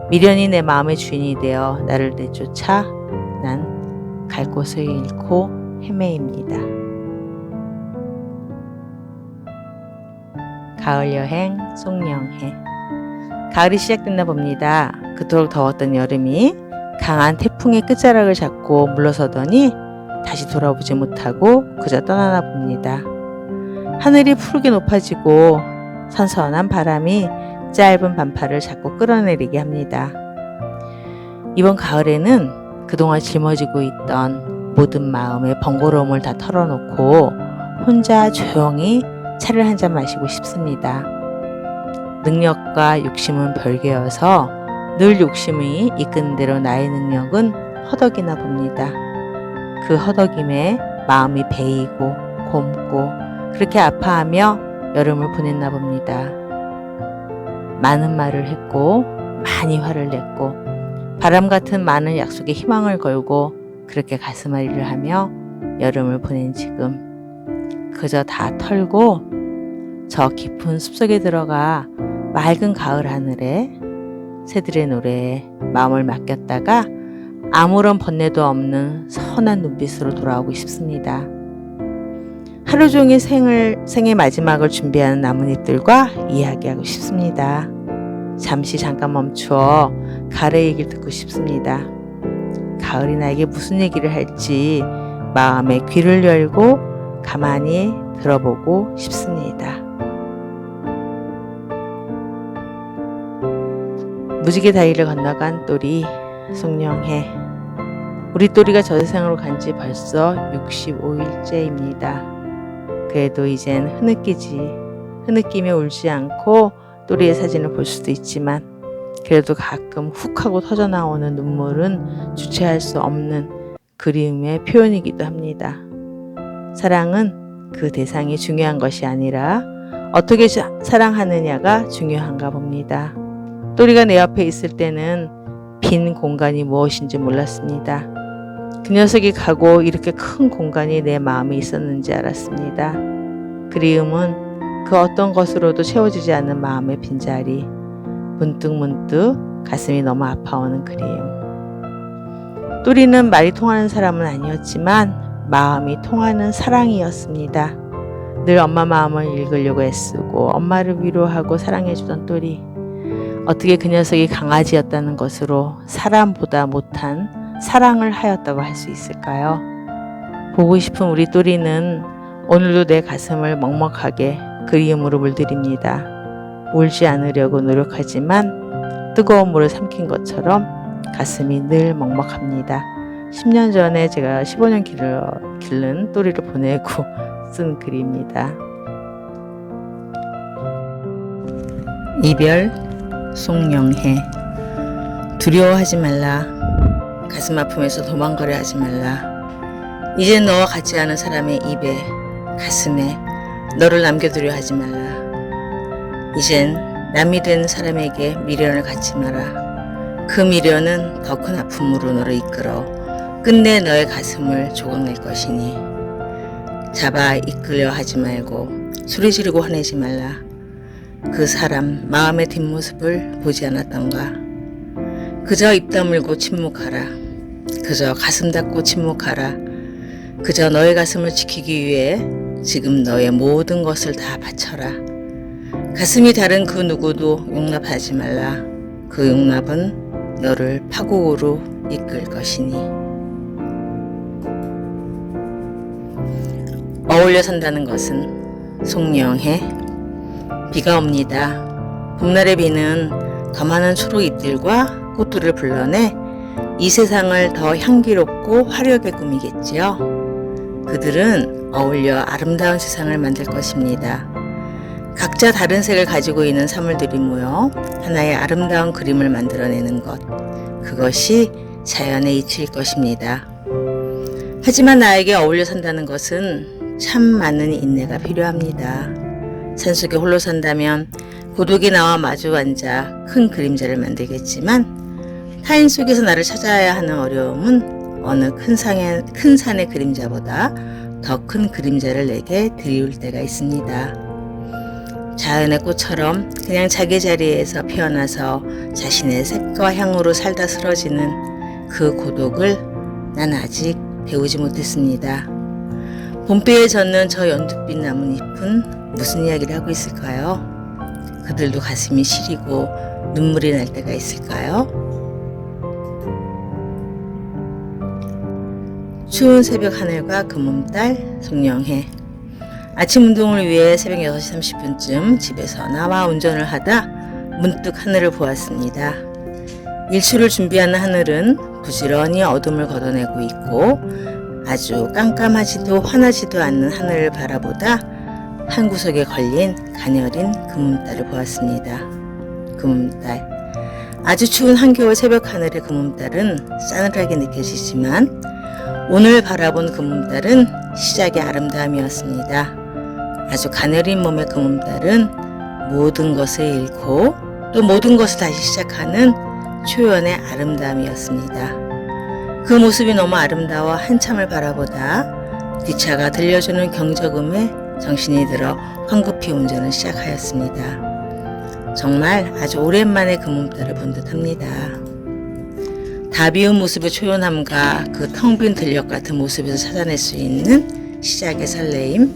미련이 내 마음의 주인이 되어 나를 내쫓아 난 갈 곳을 잃고 헤매입니다. 가을 여행 송영해. 가을이 시작됐나 봅니다. 그토록 더웠던 여름이 강한 태풍의 끝자락을 잡고 물러서더니 다시 돌아보지 못하고 그저 떠나나 봅니다. 하늘이 푸르게 높아지고 선선한 바람이 짧은 반팔을 자꾸 끌어내리게 합니다. 이번 가을에는 그동안 짊어지고 있던 모든 마음의 번거로움을 다 털어놓고 혼자 조용히 차를 한 잔 마시고 싶습니다. 능력과 욕심은 별개여서 늘 욕심이 이끄는 대로 나의 능력은 허덕이나 봅니다. 그 허덕임에 마음이 베이고 곪고 그렇게 아파하며 여름을 보냈나 봅니다. 많은 말을 했고 많이 화를 냈고 바람 같은 많은 약속에 희망을 걸고 그렇게 가슴앓이를 하며 여름을 보낸 지금 그저 다 털고 저 깊은 숲속에 들어가 맑은 가을 하늘에 새들의 노래에 마음을 맡겼다가 아무런 번뇌도 없는 선한 눈빛으로 돌아오고 싶습니다. 하루 종일 생의 마지막을 준비하는 나뭇잎들과 이야기하고 싶습니다. 잠깐 멈추어 가을의 얘기를 듣고 싶습니다. 가을이 나에게 무슨 얘기를 할지 마음의 귀를 열고 가만히 들어보고 싶습니다. 무지개 다리를 건너간 또리 송영해. 우리 또리가 저 세상으로 간 지 벌써 65일째입니다. 그래도 이젠 흐느끼며 울지 않고 또리의 사진을 볼 수도 있지만 그래도 가끔 훅 하고 터져나오는 눈물은 주체할 수 없는 그리움의 표현이기도 합니다. 사랑은 그 대상이 중요한 것이 아니라 어떻게 사랑하느냐가 중요한가 봅니다. 또리가 내 옆에 있을 때는 빈 공간이 무엇인지 몰랐습니다. 그 녀석이 가고 이렇게 큰 공간이 내 마음에 있었는지 알았습니다. 그리움은 그 어떤 것으로도 채워지지 않는 마음의 빈자리, 문득 가슴이 너무 아파오는 그리움. 또리는 말이 통하는 사람은 아니었지만 마음이 통하는 사랑이었습니다. 늘 엄마 마음을 읽으려고 애쓰고 엄마를 위로하고 사랑해주던 또리. 어떻게 그 녀석이 강아지였다는 것으로 사람보다 못한 사랑을 하였다고 할 수 있을까요? 보고 싶은 우리 또리는 오늘도 내 가슴을 먹먹하게 그리움으로 물들입니다. 울지 않으려고 노력하지만 뜨거운 물을 삼킨 것처럼 가슴이 늘 먹먹합니다. 10년 전에 제가 15년 기른 또리를 보내고 쓴 글입니다. 이별 송영해. 두려워하지 말라. 가슴 아픔에서 도망가려 하지 말라. 이젠 너와 같지 않은 사람의 입에, 가슴에 너를 남겨두려 하지 말라. 이젠 남이 된 사람에게 미련을 갖지 마라. 그 미련은 더 큰 아픔으로 너를 이끌어 끝내 너의 가슴을 조각낼 것이니 잡아 이끌려 하지 말고 소리 지르고 화내지 말라. 그 사람 마음의 뒷모습을 보지 않았던가. 그저 입 다물고 침묵하라. 그저 가슴 닫고 침묵하라. 그저 너의 가슴을 지키기 위해 지금 너의 모든 것을 다 바쳐라. 가슴이 다른 그 누구도 용납하지 말라. 그 용납은 너를 파국으로 이끌 것이니. 어울려 산다는 것은 송영해. 비가 옵니다. 봄날의 비는 더 많은 초록 잎들과 꽃들을 불러내 이 세상을 더 향기롭고 화려하게 꾸미겠지요. 그들은 어울려 아름다운 세상을 만들 것입니다. 각자 다른 색을 가지고 있는 사물들이 모여 하나의 아름다운 그림을 만들어내는 것. 그것이 자연의 이치일 것입니다. 하지만 나에게 어울려 산다는 것은 참 많은 인내가 필요합니다. 산속에 홀로 산다면 고독이 나와 마주 앉아 큰 그림자를 만들겠지만 타인 속에서 나를 찾아야 하는 어려움은 어느 큰 산의 그림자보다 더 큰 그림자를 내게 드리울 때가 있습니다. 자연의 꽃처럼 그냥 자기 자리에서 피어나서 자신의 색과 향으로 살다 쓰러지는 그 고독을 난 아직 배우지 못했습니다. 봄비에 젖는 저 연두빛 나뭇잎은 무슨 이야기를 하고 있을까요? 그들도 가슴이 시리고 눈물이 날 때가 있을까요? 추운 새벽 하늘과 금음달 송영해. 아침 운동을 위해 새벽 6시 30분쯤 집에서 나와 운전을 하다 문득 하늘을 보았습니다. 일출을 준비하는 하늘은 부지런히 어둠을 걷어내고 있고 아주 깜깜하지도 환하지도 않는 하늘을 바라보다 한 구석에 걸린 가녀린 금음달을 보았습니다. 금음달. 아주 추운 한겨울 새벽 하늘의 금음달은 싸늘하게 느껴지지만 오늘 바라본 금음달은 시작의 아름다움이었습니다. 아주 가녀린 몸의 금음달은 모든 것을 잃고 또 모든 것을 다시 시작하는 초연의 아름다움이었습니다. 그 모습이 너무 아름다워 한참을 바라보다 뒷차가 들려주는 경적음에 정신이 들어 황급히 운전을 시작하였습니다. 정말 아주 오랜만에 금음달을 본 듯합니다. 다 비운 모습의 초연함과 그 텅 빈 들녘 같은 모습에서 찾아낼 수 있는 시작의 설레임.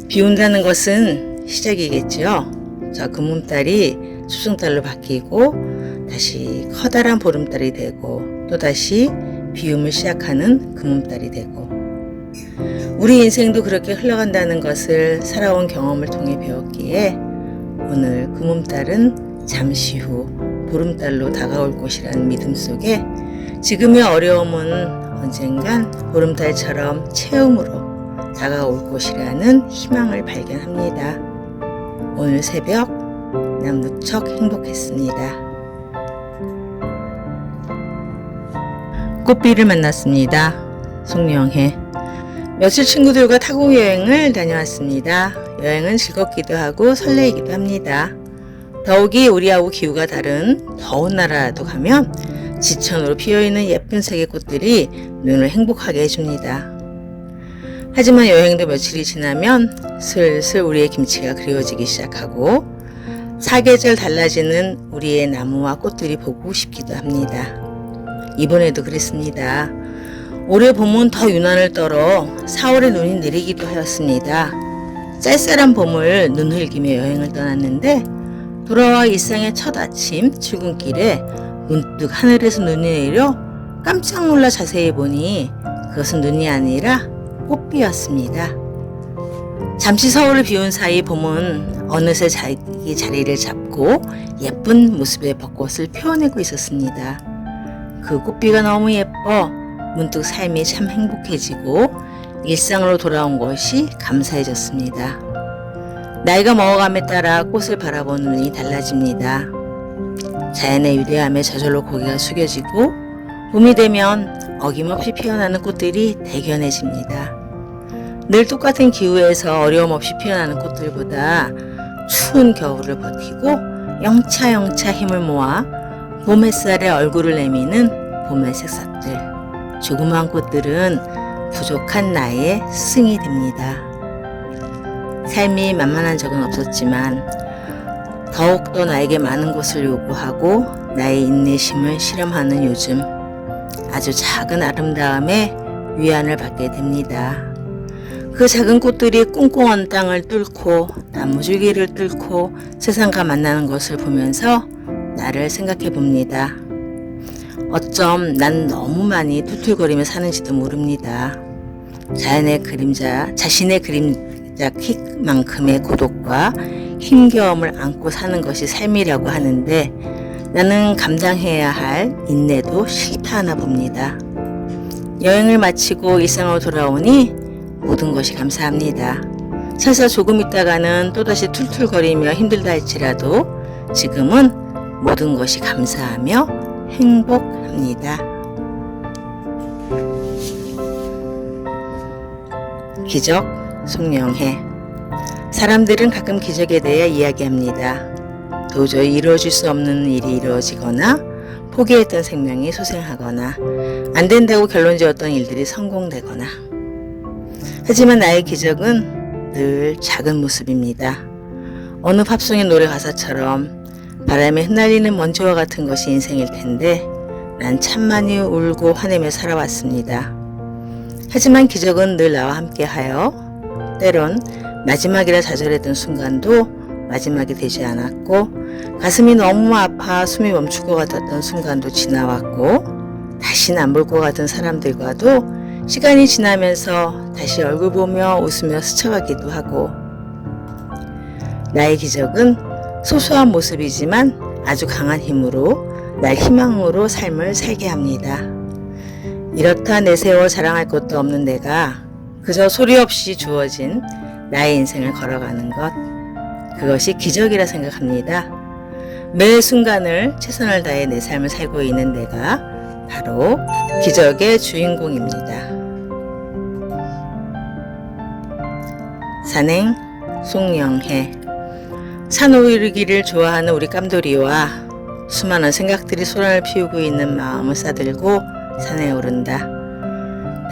비 온다는 것은 시작이겠죠. 저 금음달이 초승달로 바뀌고 다시 커다란 보름달이 되고 또다시 비움을 시작하는 금음달이 되고 우리 인생도 그렇게 흘러간다는 것을 살아온 경험을 통해 배웠기에 오늘 금음달은 잠시 후 보름달로 다가올 것이라는 믿음 속에 지금의 어려움은 언젠간 보름달처럼 체험으로 다가올 것이라는 희망을 발견합니다. 오늘 새벽 난 무척 행복했습니다. 꽃비를 만났습니다. 송영해. 며칠 친구들과 타국 여행을 다녀왔습니다. 여행은 즐겁기도 하고 설레이기도 합니다. 더욱이 우리하고 기후가 다른 더운 나라라도 가면 지천으로 피어있는 예쁜 색의 꽃들이 눈을 행복하게 해줍니다. 하지만 여행도 며칠이 지나면 슬슬 우리의 김치가 그리워지기 시작하고 사계절 달라지는 우리의 나무와 꽃들이 보고 싶기도 합니다. 이번에도 그랬습니다. 올해 봄은 더 유난을 떨어 4월에 눈이 내리기도 하였습니다. 쌀쌀한 봄을 눈 흘기며 여행을 떠났는데 돌아와 일상의 첫 아침 출근길에 문득 하늘에서 눈이 내려 깜짝 놀라 자세히 보니 그것은 눈이 아니라 꽃비였습니다. 잠시 서울을 비운 사이 봄은 어느새 자기 자리를 잡고 예쁜 모습의 벚꽃을 피워내고 있었습니다. 그 꽃비가 너무 예뻐 문득 삶이 참 행복해지고 일상으로 돌아온 것이 감사해졌습니다. 나이가 먹어감에 따라 꽃을 바라보는 눈이 달라집니다. 자연의 위대함에 저절로 고개가 숙여지고 봄이 되면 어김없이 피어나는 꽃들이 대견해집니다. 늘 똑같은 기후에서 어려움 없이 피어나는 꽃들보다 추운 겨울을 버티고 영차영차 힘을 모아 봄 햇살에 얼굴을 내미는 봄의 새싹들. 조그마한 꽃들은 부족한 나의 스승이 됩니다. 삶이 만만한 적은 없었지만 더욱더 나에게 많은 것을 요구하고 나의 인내심을 실험하는 요즘, 아주 작은 아름다움에 위안을 받게 됩니다. 그 작은 꽃들이 꽁꽁한 땅을 뚫고 나무줄기를 뚫고 세상과 만나는 것을 보면서 나를 생각해 봅니다. 어쩜 난 너무 많이 툴툴거리며 사는지도 모릅니다. 자신의 그림자 킥만큼의 고독과 힘겨움을 안고 사는 것이 삶이라고 하는데 나는 감당해야 할 인내도 싫다 하나 봅니다. 여행을 마치고 일상으로 돌아오니 모든 것이 감사합니다. 설사 조금 있다가는 또다시 툴툴거리며 힘들다 할지라도 지금은 모든 것이 감사하며 행복합니다. 기적 송영해. 사람들은 가끔 기적에 대해 이야기합니다. 도저히 이루어질 수 없는 일이 이루어지거나 포기했던 생명이 소생하거나 안 된다고 결론 지었던 일들이 성공되거나. 하지만 나의 기적은 늘 작은 모습입니다. 어느 팝송의 노래 가사처럼 바람에 흩날리는 먼지와 같은 것이 인생일 텐데 난 참 많이 울고 화내며 살아왔습니다. 하지만 기적은 늘 나와 함께하여 때론 마지막이라 좌절했던 순간도 마지막이 되지 않았고 가슴이 너무 아파 숨이 멈출 것 같았던 순간도 지나왔고 다시는 안 볼 것 같은 사람들과도 시간이 지나면서 다시 얼굴 보며 웃으며 스쳐가기도 하고 나의 기적은 소소한 모습이지만 아주 강한 힘으로 날 희망으로 삶을 살게 합니다. 이렇다 내세워 자랑할 것도 없는 내가 그저 소리 없이 주어진 나의 인생을 걸어가는 것, 그것이 기적이라 생각합니다. 매 순간을 최선을 다해 내 삶을 살고 있는 내가 바로 기적의 주인공입니다. 산행 송영해. 산 오르기를 좋아하는 우리 깜돌이와 수많은 생각들이 소란을 피우고 있는 마음을 싸들고 산에 오른다.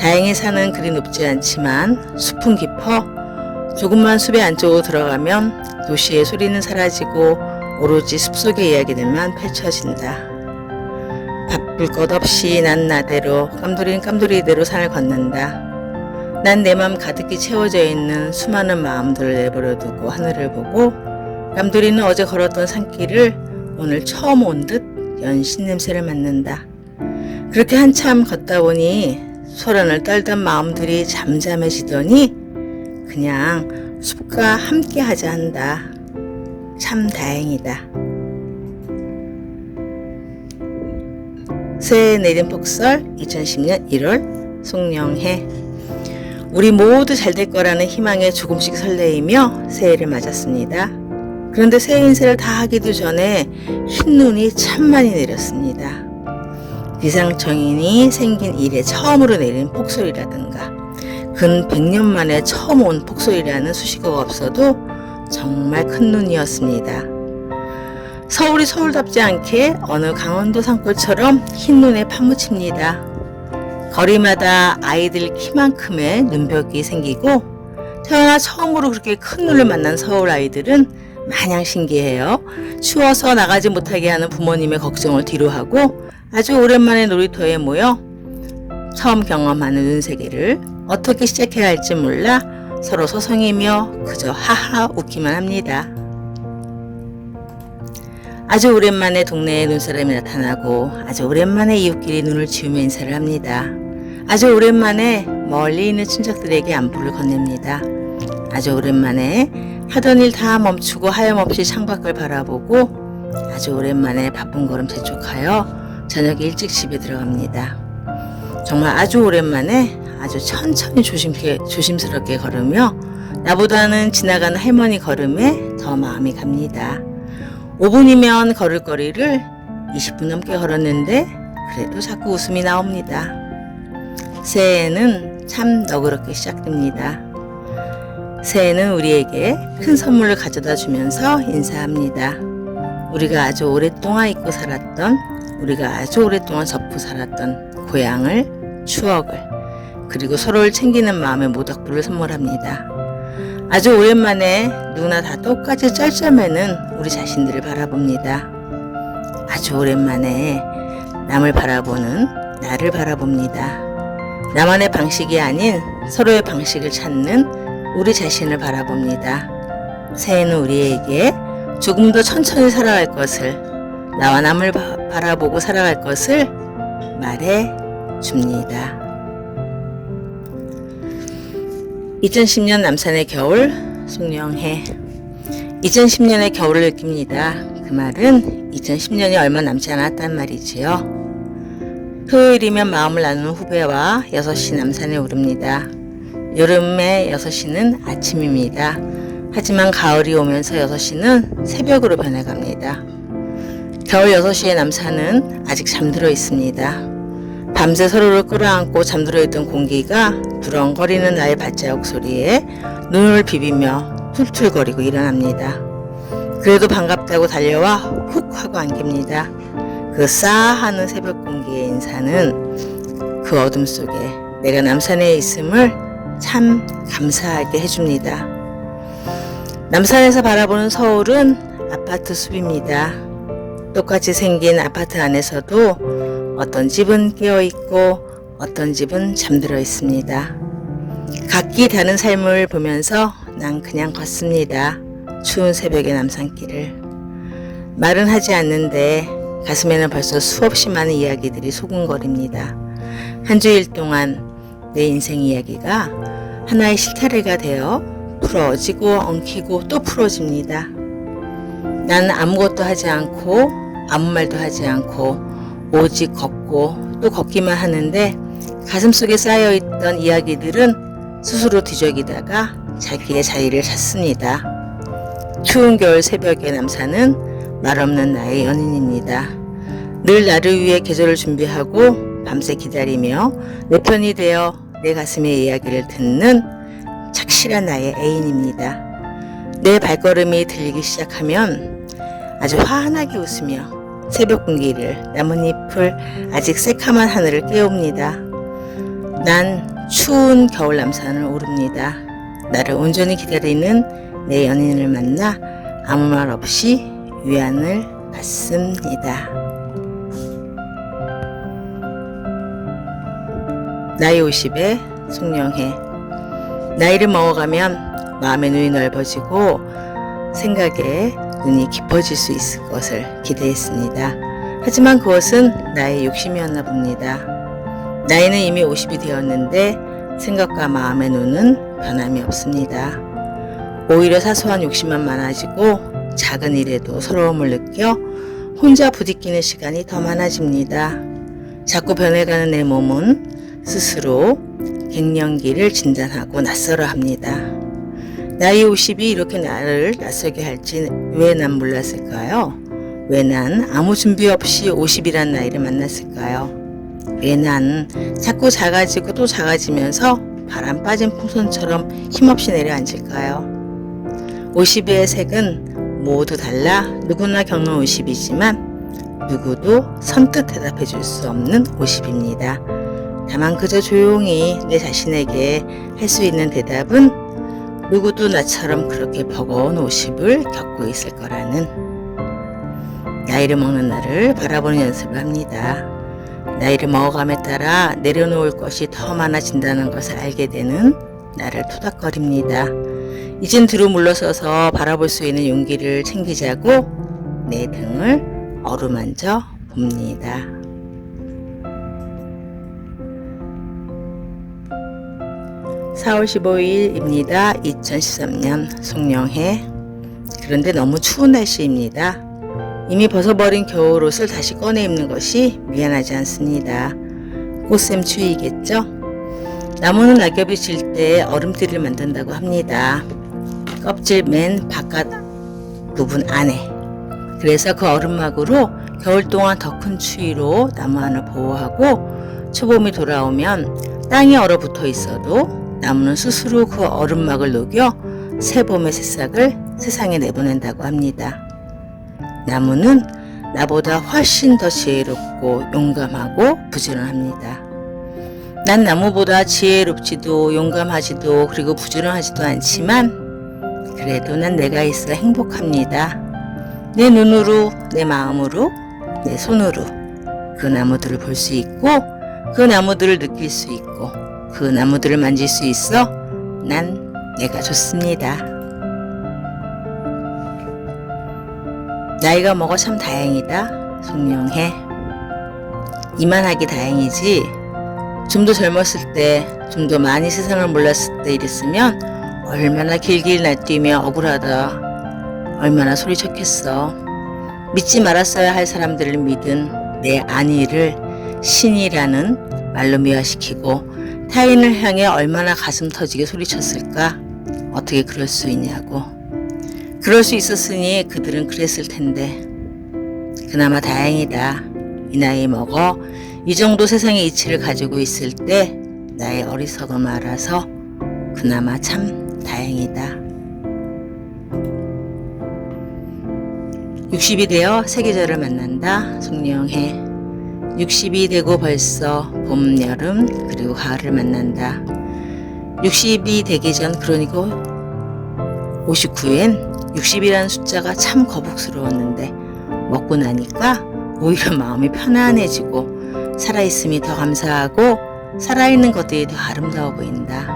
다행히 산은 그리 높지 않지만 숲은 깊어 조금만 숲의 안쪽으로 들어가면 도시의 소리는 사라지고 오로지 숲속의 이야기들만 펼쳐진다. 바쁠 것 없이 난 나대로 깜돌이는 깜돌이대로 산을 걷는다. 난 내 맘 가득히 채워져 있는 수많은 마음들을 내버려 두고 하늘을 보고 깜돌이는 어제 걸었던 산길을 오늘 처음 온 듯 연신 냄새를 맡는다. 그렇게 한참 걷다 보니 소란을 떨던 마음들이 잠잠해지더니 그냥 숲과 함께 하자 한다. 참 다행이다. 새해 내린 폭설 2010년 1월 송영해. 우리 모두 잘 될 거라는 희망에 조금씩 설레이며 새해를 맞았습니다. 그런데 새해 인사를 다 하기도 전에 흰눈이 참 많이 내렸습니다. 기상청인이 생긴 이래 처음으로 내린 폭설이라든가 근 100년 만에 처음 온 폭설이라는 수식어가 없어도 정말 큰 눈이었습니다. 서울이 서울답지 않게 어느 강원도 산골처럼 흰눈에 파묻힙니다. 거리마다 아이들 키만큼의 눈벽이 생기고 태어나 처음으로 그렇게 큰 눈을 만난 서울 아이들은 마냥 신기해요. 추워서 나가지 못하게 하는 부모님의 걱정을 뒤로하고 아주 오랜만에 놀이터에 모여 처음 경험하는 눈세계를 어떻게 시작해야 할지 몰라 서로 서성이며 그저 하하 웃기만 합니다. 아주 오랜만에 동네에 눈사람이 나타나고 아주 오랜만에 이웃끼리 눈을 치우며 인사를 합니다. 아주 오랜만에 멀리 있는 친척들에게 안부를 건넵니다. 아주 오랜만에 하던 일 다 멈추고 하염없이 창밖을 바라보고 아주 오랜만에 바쁜 걸음 재촉하여 저녁에 일찍 집에 들어갑니다. 정말 아주 오랜만에 아주 천천히 조심스럽게 걸으며 나보다는 지나가는 할머니 걸음에 더 마음이 갑니다. 5분이면 걸을 거리를 20분 넘게 걸었는데 그래도 자꾸 웃음이 나옵니다. 새해는 참 너그럽게 시작됩니다. 새해는 우리에게 큰 선물을 가져다 주면서 인사합니다. 우리가 아주 오랫동안 잊고 살았던, 우리가 아주 오랫동안 접고 살았던 고향을, 추억을, 그리고 서로를 챙기는 마음의 모닥불을 선물합니다. 아주 오랜만에 누구나 다 똑같이 쩔쩔매는 우리 자신들을 바라봅니다. 아주 오랜만에 남을 바라보는 나를 바라봅니다. 나만의 방식이 아닌 서로의 방식을 찾는 우리 자신을 바라봅니다. 새해는 우리에게 조금 더 천천히 살아갈 것을, 나와 남을 바라보고 살아갈 것을 말해 줍니다. 2010년 남산의 겨울, 송영해. 2010년의 겨울을 느낍니다. 그 말은 2010년이 얼마 남지 않았단 말이지요. 토요일이면 마음을 나누는 후배와 6시 남산에 오릅니다. 여름의 6시는 아침입니다. 하지만 가을이 오면서 6시는 새벽으로 변해갑니다. 겨울 6시의 남산은 아직 잠들어 있습니다. 밤새 서로를 끌어안고 잠들어 있던 공기가 두렁거리는 나의 발자국 소리에 눈을 비비며 툴툴거리고 일어납니다. 그래도 반갑다고 달려와 훅 하고 안깁니다. 그 싸하는 새벽 공기의 인사는 그 어둠 속에 내가 남산에 있음을 참 감사하게 해줍니다. 남산에서 바라보는 서울은 아파트 숲입니다. 똑같이 생긴 아파트 안에서도 어떤 집은 깨어있고 어떤 집은 잠들어 있습니다. 각기 다른 삶을 보면서 난 그냥 걷습니다. 추운 새벽의 남산길을. 말은 하지 않는데 가슴에는 벌써 수없이 많은 이야기들이 소근거립니다. 한 주일 동안 내 인생 이야기가 하나의 실타래가 되어 풀어지고 엉키고 또 풀어집니다. 난 아무것도 하지 않고 아무 말도 하지 않고 오직 걷고 또 걷기만 하는데 가슴속에 쌓여있던 이야기들은 스스로 뒤적이다가 자기의 자리를 찾습니다. 추운 겨울 새벽의 남산은 말없는 나의 연인입니다. 늘 나를 위해 계절을 준비하고 밤새 기다리며 내 편이 되어 내 가슴의 이야기를 듣는 착실한 나의 애인입니다. 내 발걸음이 들리기 시작하면 아주 환하게 웃으며 새벽 공기를, 나뭇잎을, 아직 새카만 하늘을 깨웁니다. 난 추운 겨울 남산을 오릅니다. 나를 온전히 기다리는 내 연인을 만나 아무 말 없이 위안을 받습니다. 나이 50의 송영해. 나이를 먹어가면 마음의 눈이 넓어지고 생각에 눈이 깊어질 수 있을 것을 기대했습니다. 하지만 그것은 나의 욕심이었나 봅니다. 나이는 이미 50이 되었는데 생각과 마음의 눈은 변함이 없습니다. 오히려 사소한 욕심만 많아지고 작은 일에도 서러움을 느껴 혼자 부딪히는 시간이 더 많아집니다. 자꾸 변해가는 내 몸은 스스로 갱년기를 진단하고 낯설어 합니다. 나이 50이 이렇게 나를 낯설게 할지 왜 난 몰랐을까요? 왜 난 아무 준비 없이 50이란 나이를 만났을까요? 왜 난 자꾸 작아지고 또 작아지면서 바람 빠진 풍선처럼 힘없이 내려앉을까요? 50의 색은 모두 달라 누구나 겪는 50이지만 누구도 선뜻 대답해 줄 수 없는 50입니다. 다만 그저 조용히 내 자신에게 할 수 있는 대답은 누구도 나처럼 그렇게 버거운 50을 겪고 있을 거라는. 나이를 먹는 나를 바라보는 연습을 합니다. 나이를 먹어감에 따라 내려놓을 것이 더 많아진다는 것을 알게 되는 나를 토닥거립니다. 이젠 뒤로 물러서서 바라볼 수 있는 용기를 챙기자고 내 등을 어루만져 봅니다. (4월 15일입니다) 2013년 송영해. 그런데 너무 추운 날씨입니다. 이미 벗어버린 겨울옷을 다시 꺼내 입는 것이 미안하지 않습니다. 꽃샘 추위겠죠? 나무는 낙엽이 질 때 얼음띠를 만든다고 합니다. 껍질 맨 바깥 부분 안에. 그래서 그 얼음막으로 겨울 동안 더 큰 추위로 나무 안을 보호하고 초봄이 돌아오면 땅이 얼어붙어 있어도 나무는 스스로 그 얼음막을 녹여 새 봄의 새싹을 세상에 내보낸다고 합니다. 나무는 나보다 훨씬 더 지혜롭고 용감하고 부지런합니다. 난 나무보다 지혜롭지도 용감하지도 그리고 부지런하지도 않지만 그래도 난 내가 있어 행복합니다. 내 눈으로, 내 마음으로, 내 손으로 그 나무들을 볼 수 있고 그 나무들을 느낄 수 있고 그 나무들을 만질 수 있어 난 내가 좋습니다. 나이가 먹어 참 다행이다. 송영해. 이만하기 다행이지 좀 더 젊었을 때, 좀 더 많이 세상을 몰랐을 때 이랬으면 얼마나 길길 날뛰며 억울하다, 얼마나 소리쳤겠어. 믿지 말았어야 할 사람들을 믿은 내 안위를 신이라는 말로 미화시키고 타인을 향해 얼마나 가슴 터지게 소리쳤을까. 어떻게 그럴 수 있냐고. 그럴 수 있었으니 그들은 그랬을 텐데. 그나마 다행이다. 이 나이 먹어 이 정도 세상의 이치를 가지고 있을 때 나의 어리석음 알아서 그나마 참 다행이다. 60이 되어 세계절을 만난다. 송영해. 60이 되고 벌써 봄, 여름, 그리고 가을을 만난다. 60이 되기 전, 그러니까 59엔 60이라는 숫자가 참 거북스러웠는데 먹고 나니까 오히려 마음이 편안해지고 살아있음이 더 감사하고 살아있는 것들이 더 아름다워 보인다.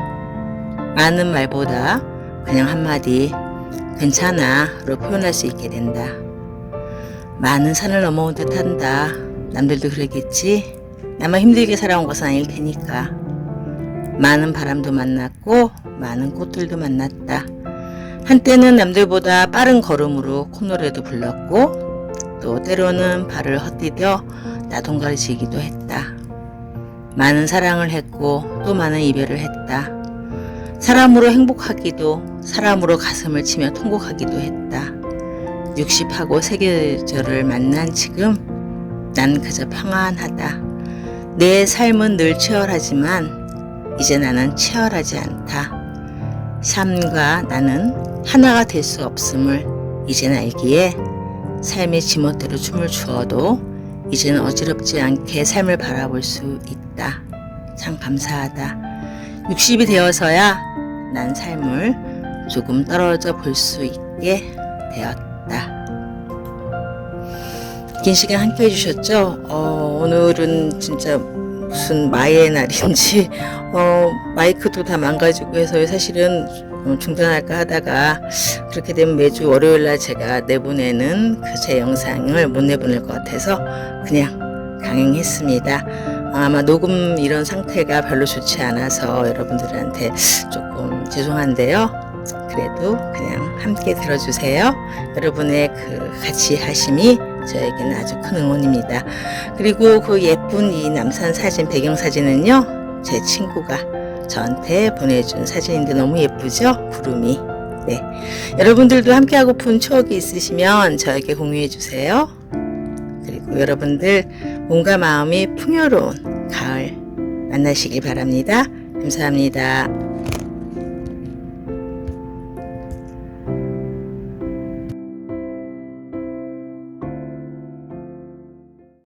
많은 말보다 그냥 한마디 괜찮아로 표현할 수 있게 된다. 많은 산을 넘어온 듯 한다. 남들도 그러겠지. 나만 힘들게 살아온 것은 아닐 테니까. 많은 바람도 만났고 많은 꽃들도 만났다. 한때는 남들보다 빠른 걸음으로 콧노래도 불렀고 또 때로는 발을 헛디뎌 나동가르치기도 했다. 많은 사랑을 했고 또 많은 이별을 했다. 사람으로 행복하기도 사람으로 가슴을 치며 통곡하기도 했다. 60하고 세계절을 만난 지금 난 그저 평안하다. 내 삶은 늘 치열하지만 이제 나는 치열하지 않다. 삶과 나는 하나가 될 수 없음을 이젠 알기에 삶의 지멋대로 춤을 추어도 이제는 어지럽지 않게 삶을 바라볼 수 있다. 참 감사하다. 60이 되어서야 난 삶을 조금 떨어져 볼 수 있게 되었다. 긴 시간 함께 해주셨죠? 오늘은 진짜 무슨 마의 날인지 마이크도 다 망가지고 해서 사실은 중단할까 하다가 그렇게 되면 매주 월요일날 제가 내보내는 그 제 영상을 못 내보낼 것 같아서 그냥 강행했습니다. 아마 녹음 이런 상태가 별로 좋지 않아서 여러분들한테 조금 죄송한데요. 그래도 그냥 함께 들어주세요. 여러분의 그 같이 하심이 저에게는 아주 큰 응원입니다. 그리고 그 예쁜 이 남산 사진, 배경 사진은요, 제 친구가 저한테 보내준 사진인데 너무 예쁘죠? 구름이. 네. 여러분들도 함께하고픈 추억이 있으시면 저에게 공유해 주세요. 그리고 여러분들 몸과 마음이 풍요로운 가을 만나시길 바랍니다. 감사합니다.